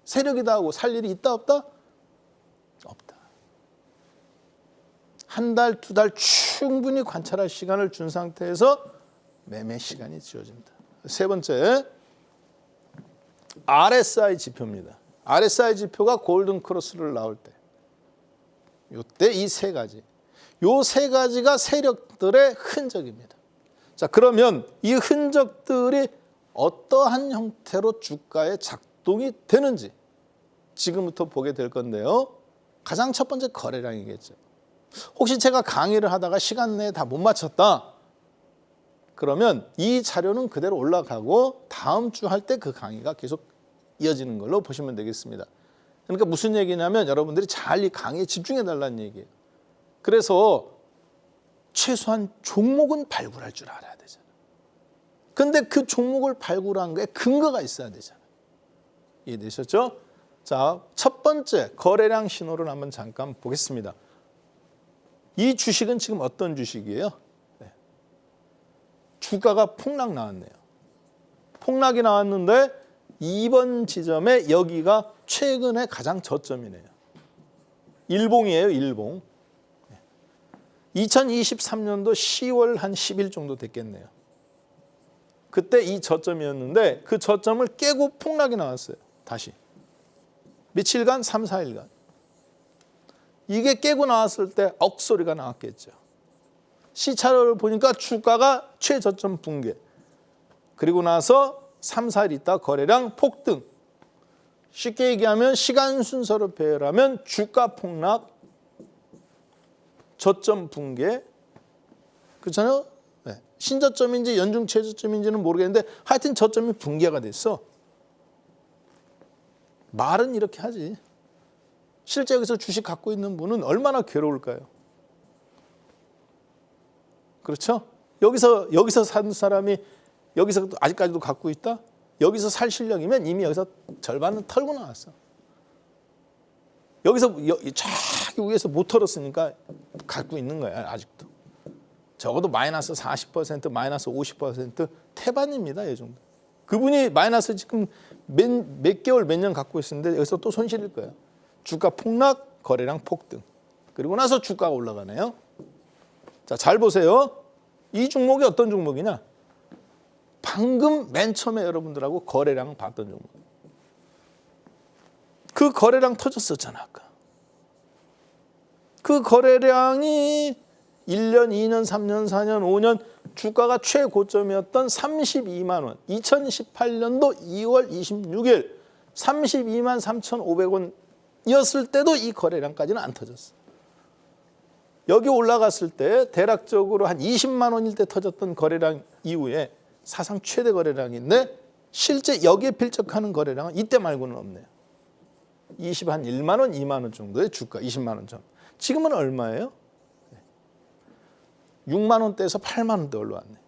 세력이다 하고 살 일이 있다 없다? 없다. 한 달, 두 달 충분히 관찰할 시간을 준 상태에서 매매 시간이 지어집니다. 세 번째, RSI 지표입니다. RSI 지표가 골든 크로스를 나올 때, 요때 이 세 가지. 요 세 가지가 세력들의 흔적입니다. 자, 그러면 이 흔적들이 어떠한 형태로 주가에 작동이 되는지 지금부터 보게 될 건데요. 가장 첫 번째 거래량이겠죠. 혹시 제가 강의를 하다가 시간 내에 다 못 맞췄다. 그러면 이 자료는 그대로 올라가고 다음 주 할 때 그 강의가 계속 이어지는 걸로 보시면 되겠습니다. 그러니까 무슨 얘기냐면 여러분들이 잘 이 강의에 집중해 달라는 얘기예요. 그래서 최소한 종목은 발굴할 줄 알아야 되잖아요. 근데 그 종목을 발굴한 거에 근거가 있어야 되잖아요. 이해되셨죠? 자, 첫 번째 거래량 신호를 한번 잠깐 보겠습니다. 이 주식은 지금 어떤 주식이에요? 네. 주가가 폭락 나왔네요. 폭락이 나왔는데 이번 지점에 여기가 최근에 가장 저점이네요. 일봉이에요, 일봉. 2023년도 10월 한 10일 정도 됐겠네요. 그때 이 저점이었는데 그 저점을 깨고 폭락이 나왔어요. 다시. 며칠간? 3, 4일간. 이게 깨고 나왔을 때 억소리가 나왔겠죠. 시차를 보니까 주가가 최저점 붕괴. 그리고 나서 3, 4일 있다 거래량 폭등. 쉽게 얘기하면 시간 순서로 배열하면 주가 폭락, 저점 붕괴. 그렇잖아요? 네. 신저점인지 연중 최저점인지는 모르겠는데 하여튼 저점이 붕괴가 됐어. 말은 이렇게 하지. 실제 여기서 주식 갖고 있는 분은 얼마나 괴로울까요? 그렇죠? 여기서 산 사람이 여기서 아직까지도 갖고 있다? 여기서 살 실력이면 이미 여기서 절반은 털고 나왔어. 여기서 저기 위에서 못 털었으니까 갖고 있는 거야, 아직도. 적어도 마이너스 40%, 마이너스 50% 태반입니다, 이 정도. 그분이 마이너스 지금 몇 개월, 몇 년 갖고 있었는데 여기서 또 손실일 거예요. 주가 폭락, 거래량 폭등. 그리고 나서 주가가 올라가네요. 자, 잘 보세요. 이 종목이 어떤 종목이냐? 방금 맨 처음에 여러분들하고 거래량 봤던 종목. 그 거래량 터졌었잖아, 아까. 그 거래량이 1년, 2년, 3년, 4년, 5년 주가가 최고점이었던 32만 원. 2018년도 2월 26일 32만 3,500원이었을 때도 이 거래량까지는 안 터졌어. 여기 올라갔을 때 대략적으로 한 20만 원일 때 터졌던 거래량 이후에 사상 최대 거래량인데 실제 여기에 필적하는 거래량은 이때 말고는 없네요. 20한 1만 원, 2만 원 정도의 주가, 20만 원 정도. 지금은 얼마예요? 6만 원대에서 8만 원대 올라왔네요.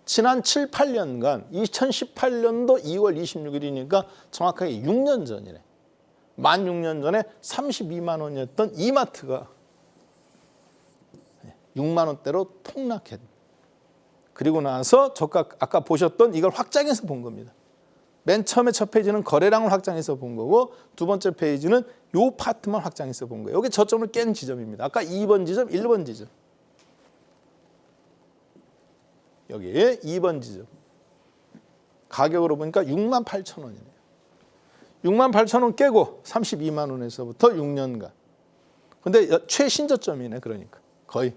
지난 7, 8년간 2018년도 2월 26일이니까 정확하게 6년 전이네. 만 6년 전에 32만 원이었던 이마트가 6만 원대로 폭락했. 그리고 나서 저가 아까 보셨던 이걸 확장해서 본 겁니다. 맨 처음에 첫 페이지는 거래량을 확장해서 본 거고 두 번째 페이지는 요 파트만 확장해서 본 거예요. 여기 저점을 깬 지점입니다. 아까 2번 지점, 1번 지점. 여기 2번 지점. 가격으로 보니까 6만 8천 원이네요. 6만 8천 원 깨고 32만 원에서부터 6년간. 근데 최신저점이네. 그러니까 거의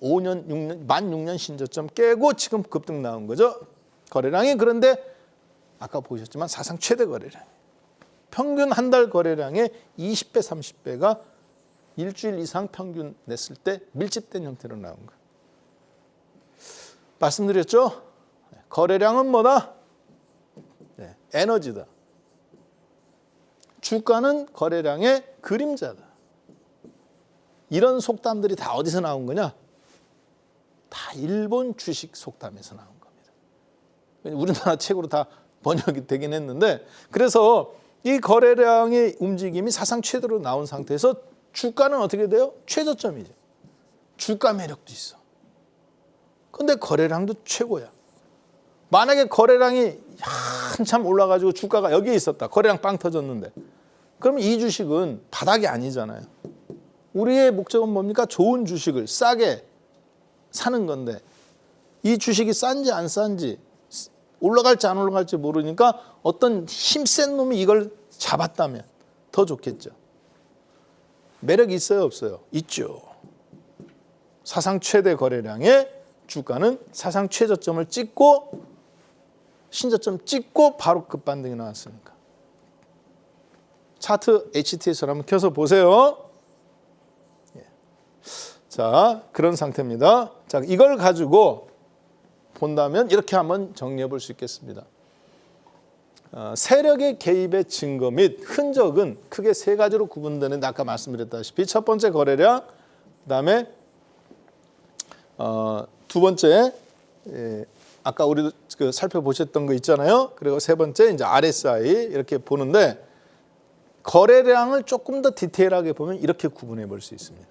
5년, 6년, 만 6년 신저점 깨고 지금 급등 나온 거죠. 거래량이. 그런데 아까 보셨지만 사상 최대 거래량. 평균 한 달 거래량의 20배, 30배가 일주일 이상 평균 냈을 때 밀집된 형태로 나온 거예요. 말씀드렸죠? 거래량은 뭐다? 네, 에너지다. 주가는 거래량의 그림자다. 이런 속담들이 다 어디서 나온 거냐? 다 일본 주식 속담에서 나온 겁니다. 우리나라 책으로 다 번역이 되긴 했는데 그래서 이 거래량의 움직임이 사상 최대로 나온 상태에서 주가는 어떻게 돼요? 최저점이죠. 주가 매력도 있어. 근데 거래량도 최고야. 만약에 거래량이 한참 올라가지고 주가가 여기에 있었다. 거래량 빵 터졌는데. 그러면 이 주식은 바닥이 아니잖아요. 우리의 목적은 뭡니까? 좋은 주식을 싸게 사는 건데 이 주식이 싼지 안 싼지 올라갈지 안 올라갈지 모르니까 어떤 힘센 놈이 이걸 잡았다면 더 좋겠죠. 매력이 있어요, 없어요? 있죠. 사상 최대 거래량의 주가는 사상 최저점을 찍고 신저점 찍고 바로 급반등이 나왔으니까. 차트 HTS를 한번 켜서 보세요. 자, 그런 상태입니다. 자, 이걸 가지고 본다면 이렇게 한번 정리해 볼 수 있겠습니다. 세력의 개입의 증거 및 흔적은 크게 세 가지로 구분되는데 아까 말씀드렸다시피 첫 번째 거래량, 그다음에 두 번째 아까 우리도 살펴보셨던 거 있잖아요. 그리고 세 번째 이제 RSI 이렇게 보는데 거래량을 조금 더 디테일하게 보면 이렇게 구분해 볼 수 있습니다.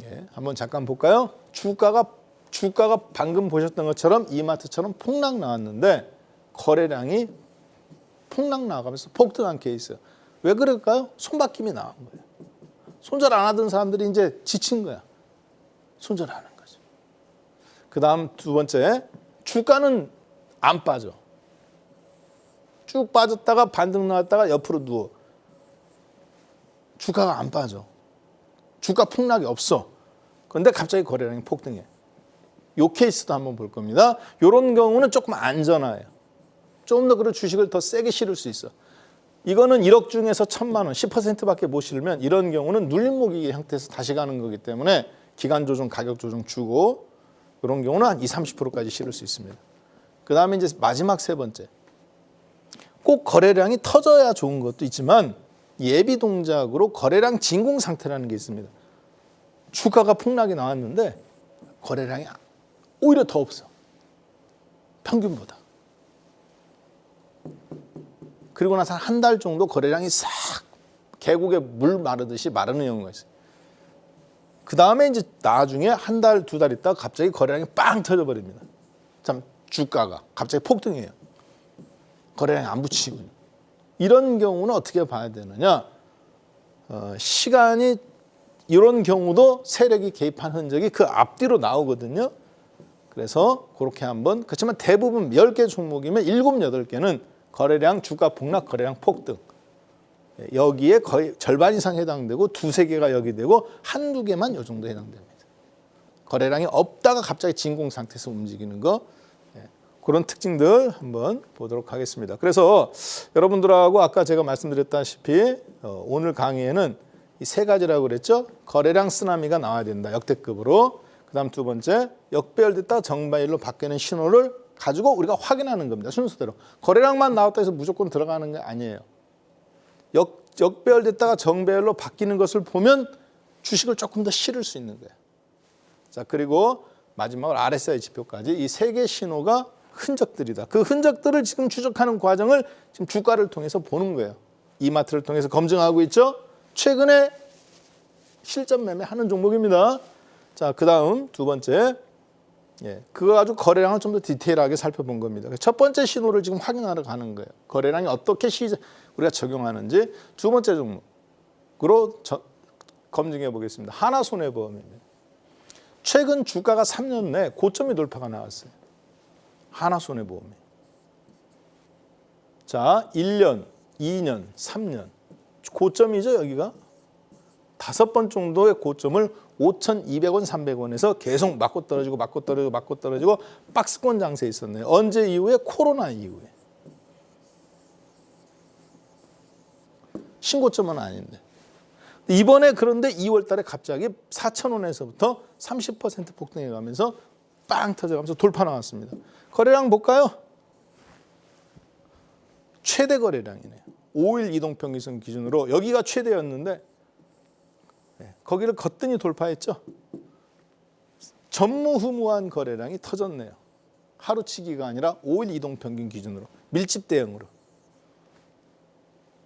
예, 한번 잠깐 볼까요? 주가가 방금 보셨던 것처럼 이마트처럼 폭락 나왔는데 거래량이 폭락 나가면서 폭등한 케이스. 왜 그럴까요? 손바뀜이 나온 거예요. 손절 안 하던 사람들이 이제 지친 거야. 손절하는 거죠. 그 다음 두 번째, 주가는 안 빠져. 쭉 빠졌다가 반등 나왔다가 옆으로 누워. 주가가 안 빠져. 주가 폭락이 없어. 그런데 갑자기 거래량이 폭등해. 이 케이스도 한번 볼 겁니다. 이런 경우는 조금 안전해요. 좀 더 그런 주식을 더 세게 실을 수 있어. 이거는 1억 중에서 1,000만 원, 10%밖에 못 실으면 이런 경우는 눌림목이 형태에서 다시 가는 거기 때문에 기간 조정, 가격 조정 주고 이런 경우는 한 20, 30%까지 실을 수 있습니다. 그 다음에 이제 마지막 세 번째. 꼭 거래량이 터져야 좋은 것도 있지만 예비 동작으로 거래량 진공 상태라는 게 있습니다. 주가가 폭락이 나왔는데 거래량이 오히려 더 없어. 평균보다. 그리고 나서 한 달 정도 거래량이 싹 계곡에 물 마르듯이 마르는 경우가 있어요. 그 다음에 이제 나중에 한 달, 두 달 있다가 갑자기 거래량이 빵 터져버립니다. 참 주가가 갑자기 폭등해요. 거래량이 안 붙이고. 이런 경우는 어떻게 봐야 되느냐? 시간이 이런 경우도 세력이 개입한 흔적이 그 앞뒤로 나오거든요. 그래서 그렇게 한번, 그렇지만 대부분 10개 종목이면 7, 8개는 거래량 주가 폭락, 거래량 폭등. 여기에 거의 절반 이상 해당되고 두세 개가 여기 되고 한두 개만 이 정도 해당됩니다. 거래량이 없다가 갑자기 진공 상태에서 움직이는 거. 그런 특징들 한번 보도록 하겠습니다. 그래서 여러분들하고 아까 제가 말씀드렸다시피 오늘 강의에는 이 세 가지라고 그랬죠. 거래량 쓰나미가 나와야 된다. 역대급으로. 그 다음 두 번째, 역배열됐다 정배열로 바뀌는 신호를 가지고 우리가 확인하는 겁니다. 순서대로. 거래량만 나왔다 해서 무조건 들어가는 게 아니에요. 역배열됐다가 정배열로 바뀌는 것을 보면 주식을 조금 더 실을 수 있는 거예요. 자, 그리고 마지막으로 RSI 지표까지 이 세 개 신호가 흔적들이다. 그 흔적들을 지금 추적하는 과정을 지금 주가를 통해서 보는 거예요. 이마트를 통해서 검증하고 있죠. 최근에 실전 매매하는 종목입니다. 자, 그 다음 두 번째, 그거 가지고 거래량을 좀 더 디테일하게 살펴본 겁니다. 첫 번째 신호를 지금 확인하러 가는 거예요. 거래량이 어떻게 우리가 적용하는지. 두 번째 종목으로 검증해 보겠습니다. 하나손해보험입니다. 최근 주가가 3년 내 고점이 돌파가 나왔어요. 하나손해보험이. 자, 1년, 2년, 3년. 고점이죠, 여기가. 5번 정도의 고점을 5,200원, 300원에서 계속 맞고 떨어지고 맞고 떨어지고 맞고 떨어지고 박스권 장세에 있었네요. 언제 이후에? 코로나 이후에. 신고점은 아닌데. 이번에 그런데 2월 달에 갑자기 4,000원에서부터 30% 폭등해 가면서 빵 터져가면서 돌파 나왔습니다. 거래량 볼까요? 최대 거래량이네요. 5일 이동평균선 기준으로 여기가 최대였는데 거기를 거뜬히 돌파했죠. 전무후무한 거래량이 터졌네요. 하루치기가 아니라 5일 이동평균 기준으로 밀집 대응으로.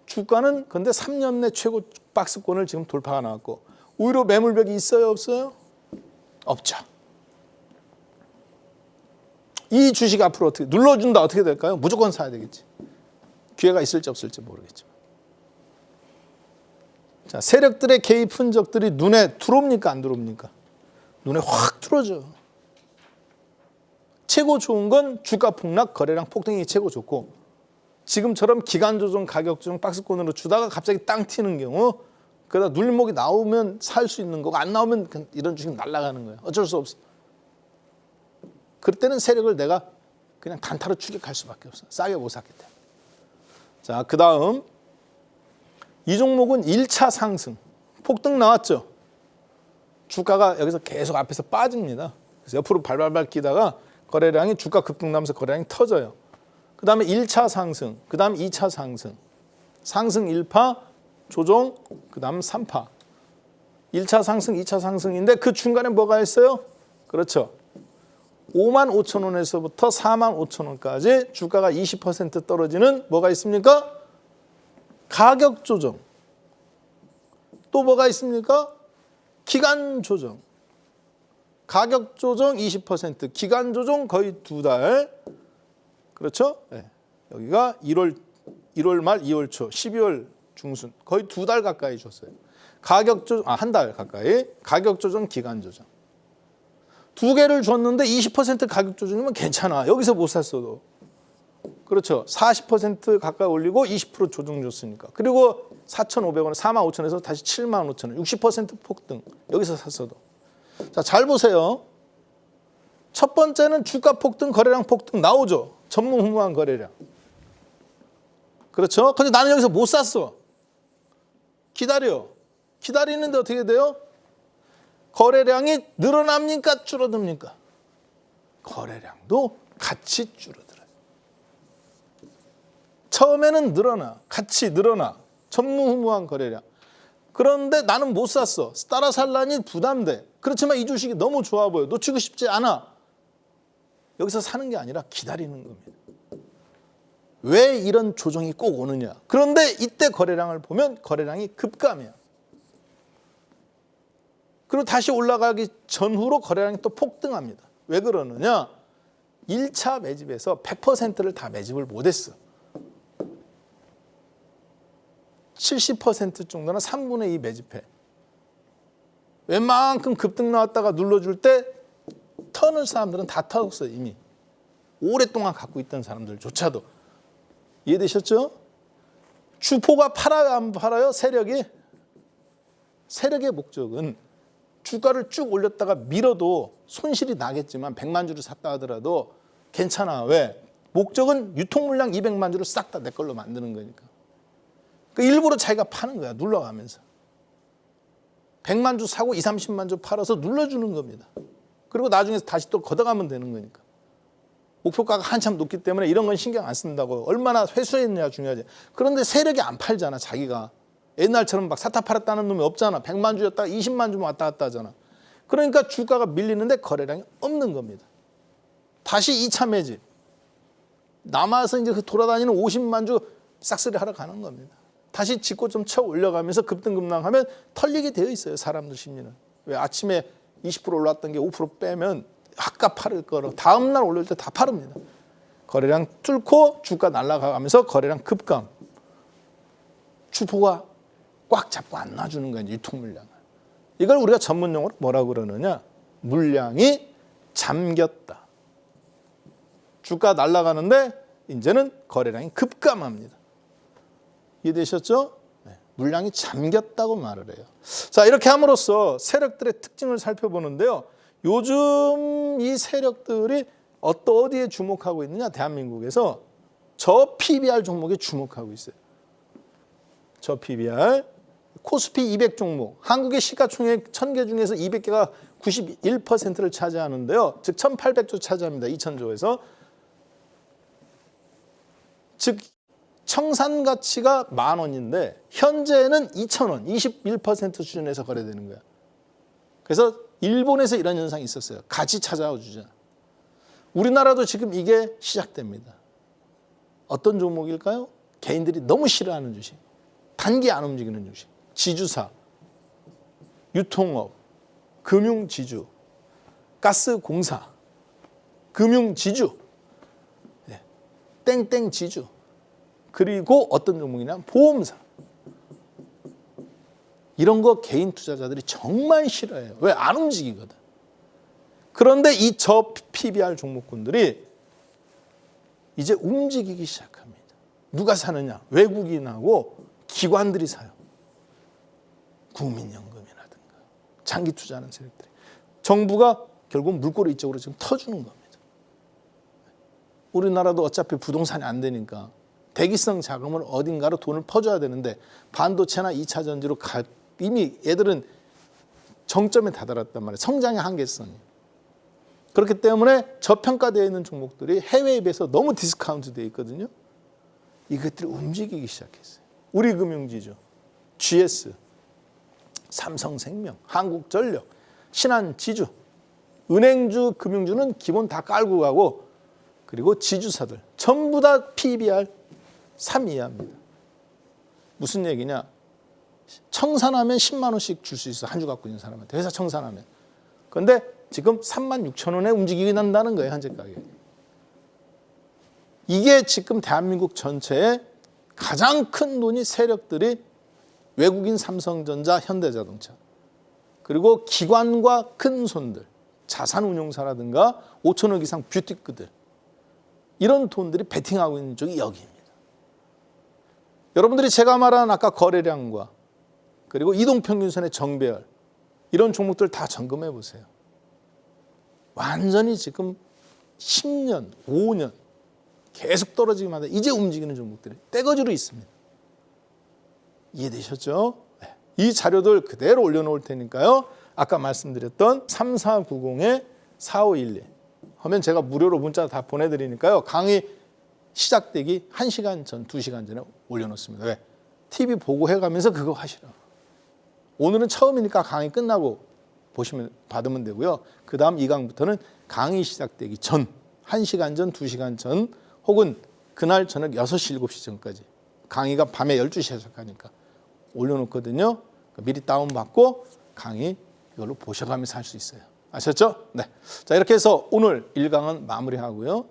주가는 근데 3년 내 최고 박스권을 지금 돌파가 나왔고 오히려 매물벽이 있어요, 없어요? 없죠. 이 주식 앞으로 어떻게 눌러준다 어떻게 될까요? 무조건 사야 되겠지. 기회가 있을지 없을지 모르겠지만. 자, 세력들의 개입 흔적들이 눈에 들어옵니까 안 들어옵니까? 눈에 확 들어오죠. 최고 좋은 건 주가 폭락, 거래량 폭등이 최고 좋고 지금처럼 기간 조정, 가격 조정, 박스권으로 주다가 갑자기 땅 튀는 경우 그러다 눌림목이 나오면 살 수 있는 거고 안 나오면 이런 주식 날아가는 거예요. 어쩔 수 없어. 그때는 세력을 내가 그냥 단타로 추격할 수밖에 없어. 싸게 못 샀기 때문에. 자, 그 다음 이 종목은 1차 상승. 폭등 나왔죠. 주가가 여기서 계속 앞에서 빠집니다. 그래서 옆으로 발발발 끼다가 거래량이 주가 급등 나면서 거래량이 터져요. 그 다음에 1차 상승, 그 다음 2차 상승. 상승 1파, 조정, 그 다음 3파. 1차 상승, 2차 상승인데 그 중간에 뭐가 있어요? 그렇죠. 55,000원에서부터 45,000원까지 주가가 20% 떨어지는 뭐가 있습니까? 가격 조정. 또 뭐가 있습니까? 기간 조정. 가격 조정 20%, 기간 조정 거의 2달. 그렇죠? 네. 여기가 1월 말 2월 초, 12월 중순 거의 2달 가까이 줬어요. 가격 조정 한 달 가까이. 가격 조정, 기간 조정. 두 개를 줬는데 20% 가격 조정이면 괜찮아. 여기서 못 샀어도. 그렇죠. 40% 가까이 올리고 20% 조정 줬으니까. 그리고 4,500원, 45,000원에서 다시 75,000원, 60% 폭등. 여기서 샀어도. 자, 잘 보세요. 첫 번째는 주가 폭등, 거래량 폭등 나오죠. 전무후무한 거래량. 그렇죠. 근데 나는 여기서 못 샀어. 기다려. 기다리는데 어떻게 돼요? 거래량이 늘어납니까? 줄어듭니까? 거래량도 같이 줄어들어요. 처음에는 늘어나, 같이 늘어나. 전무후무한 거래량. 그런데 나는 못 샀어. 따라 살라니 부담돼. 그렇지만 이 주식이 너무 좋아 보여. 놓치고 싶지 않아. 여기서 사는 게 아니라 기다리는 겁니다. 왜 이런 조정이 꼭 오느냐. 그런데 이때 거래량을 보면 거래량이 급감이야. 그리고 다시 올라가기 전후로 거래량이 또 폭등합니다. 왜 그러느냐. 1차 매집에서 100%를 다 매집을 못했어. 70% 정도는 3분의 2 매집해. 웬만큼 급등 나왔다가 눌러줄 때 터는 사람들은 다 터졌어 이미. 오랫동안 갖고 있던 사람들조차도. 이해되셨죠? 주포가 팔아요 안 팔아요? 세력이? 세력의 목적은 주가를 쭉 올렸다가 밀어도 손실이 나겠지만 100만 주를 샀다 하더라도 괜찮아. 왜? 목적은 유통물량 200만 주를 싹 다 내 걸로 만드는 거니까. 일부러 자기가 파는 거야. 눌러가면서. 100만 주 사고 20, 30만 주 팔아서 눌러주는 겁니다. 그리고 나중에 다시 또 걷어가면 되는 거니까. 목표가가 한참 높기 때문에 이런 건 신경 안 쓴다고. 얼마나 회수했느냐 중요하지. 그런데 세력이 안 팔잖아 자기가. 옛날처럼 막 사타 팔았다는 놈이 없잖아. 100만 주였다가 20만 주면 왔다 갔다 하잖아. 그러니까 주가가 밀리는데 거래량이 없는 겁니다. 다시 2차 매집. 남아서 이제 돌아다니는 50만 주 싹쓸이 하러 가는 겁니다. 다시 짚고 좀 쳐 올려가면서 급등급락하면 털리게 되어 있어요. 사람들 심리는. 왜 아침에 20% 올랐던 게 5% 빼면 아까 팔을 거로 다음날 올릴 때 다 팔습니다. 거래량 뚫고 주가 날아가면서 거래량 급감. 주포가 꽉 잡고 안 놔주는 거예요. 유통물량을. 이걸 우리가 전문용어로 뭐라고 그러느냐. 물량이 잠겼다. 주가 날아가는데 이제는 거래량이 급감합니다. 이해되셨죠? 네. 물량이 잠겼다고 말을 해요. 자, 이렇게 함으로써 세력들의 특징을 살펴보는데요. 요즘 이 세력들이 어디에 주목하고 있느냐? 대한민국에서 저 PBR 종목에 주목하고 있어요. 저 PBR. 코스피 200 종목. 한국의 시가총액 1000개 중에서 200개가 91%를 차지하는데요. 즉 1800조 차지합니다. 2000조에서. 즉 청산 가치가 10,000원인데 현재는 2,000원, 21% 수준에서 거래되는 거야. 그래서 일본에서 이런 현상이 있었어요. 같이 찾아와 주자. 우리나라도 지금 이게 시작됩니다. 어떤 종목일까요? 개인들이 너무 싫어하는 주식. 단기 안 움직이는 주식. 지주사, 유통업, 금융지주, 가스공사, 금융지주, 땡땡지주. 그리고 어떤 종목이냐? 보험사. 이런 거 개인 투자자들이 정말 싫어해요. 왜? 안 움직이거든. 그런데 이 저 PBR 종목군들이 이제 움직이기 시작합니다. 누가 사느냐? 외국인하고 기관들이 사요. 국민연금이라든가 장기 투자하는 세력들이. 정부가 결국 물꼬리 이쪽으로 지금 터주는 겁니다. 우리나라도 어차피 부동산이 안 되니까 대기성 자금을 어딘가로 돈을 퍼줘야 되는데 반도체나 2차 전지로 이미 얘들은 정점에 다다랐단 말이에요. 성장의 한계성이. 그렇기 때문에 저평가되어 있는 종목들이 해외에 비해서 너무 디스카운트 되어 있거든요. 이것들이 움직이기 시작했어요. 우리금융지주, GS, 삼성생명, 한국전력, 신한지주, 은행주, 금융주는 기본 다 깔고 가고 그리고 지주사들 전부 다 PBR 3 이하입니다. 무슨 얘기냐? 청산하면 10만 원씩 줄 수 있어. 한 주 갖고 있는 사람한테. 회사 청산하면. 그런데 지금 36,000원에 움직이게 난다는 거예요. 현재 가격이. 이게 지금 대한민국 전체에 가장 큰 돈이 세력들이 외국인 삼성전자, 현대자동차 그리고 기관과 큰 손들, 자산운용사라든가 5천억 이상 뷰티크들 이런 돈들이 베팅하고 있는 쪽이 여기입니다. 여러분들이 제가 말한 아까 거래량과 그리고 이동평균선의 정배열 이런 종목들 다 점검해 보세요. 완전히 지금 10년, 5년 계속 떨어지기만 하다 이제 움직이는 종목들이 떼거지로 있습니다. 이해되셨죠? 네. 이 자료들 그대로 올려놓을 테니까요. 아까 말씀드렸던 3490-4511 하면 제가 무료로 문자 다 보내드리니까요. 강의 시작되기 1시간 전, 2시간 전에 올려놓습니다. 왜? TV 보고 해가면서 그거 하시라고. 오늘은 처음이니까 강의 끝나고 받으면 되고요. 그 다음 2강부터는 강의 시작되기 전, 1시간 전, 2시간 전 혹은 그날 저녁 6시, 7시 전까지 강의가 밤에 12시에 시작하니까 올려놓거든요. 미리 다운받고 강의 이걸로 보셔가면서 할 수 있어요. 아셨죠? 네. 자, 이렇게 해서 오늘 1강은 마무리하고요.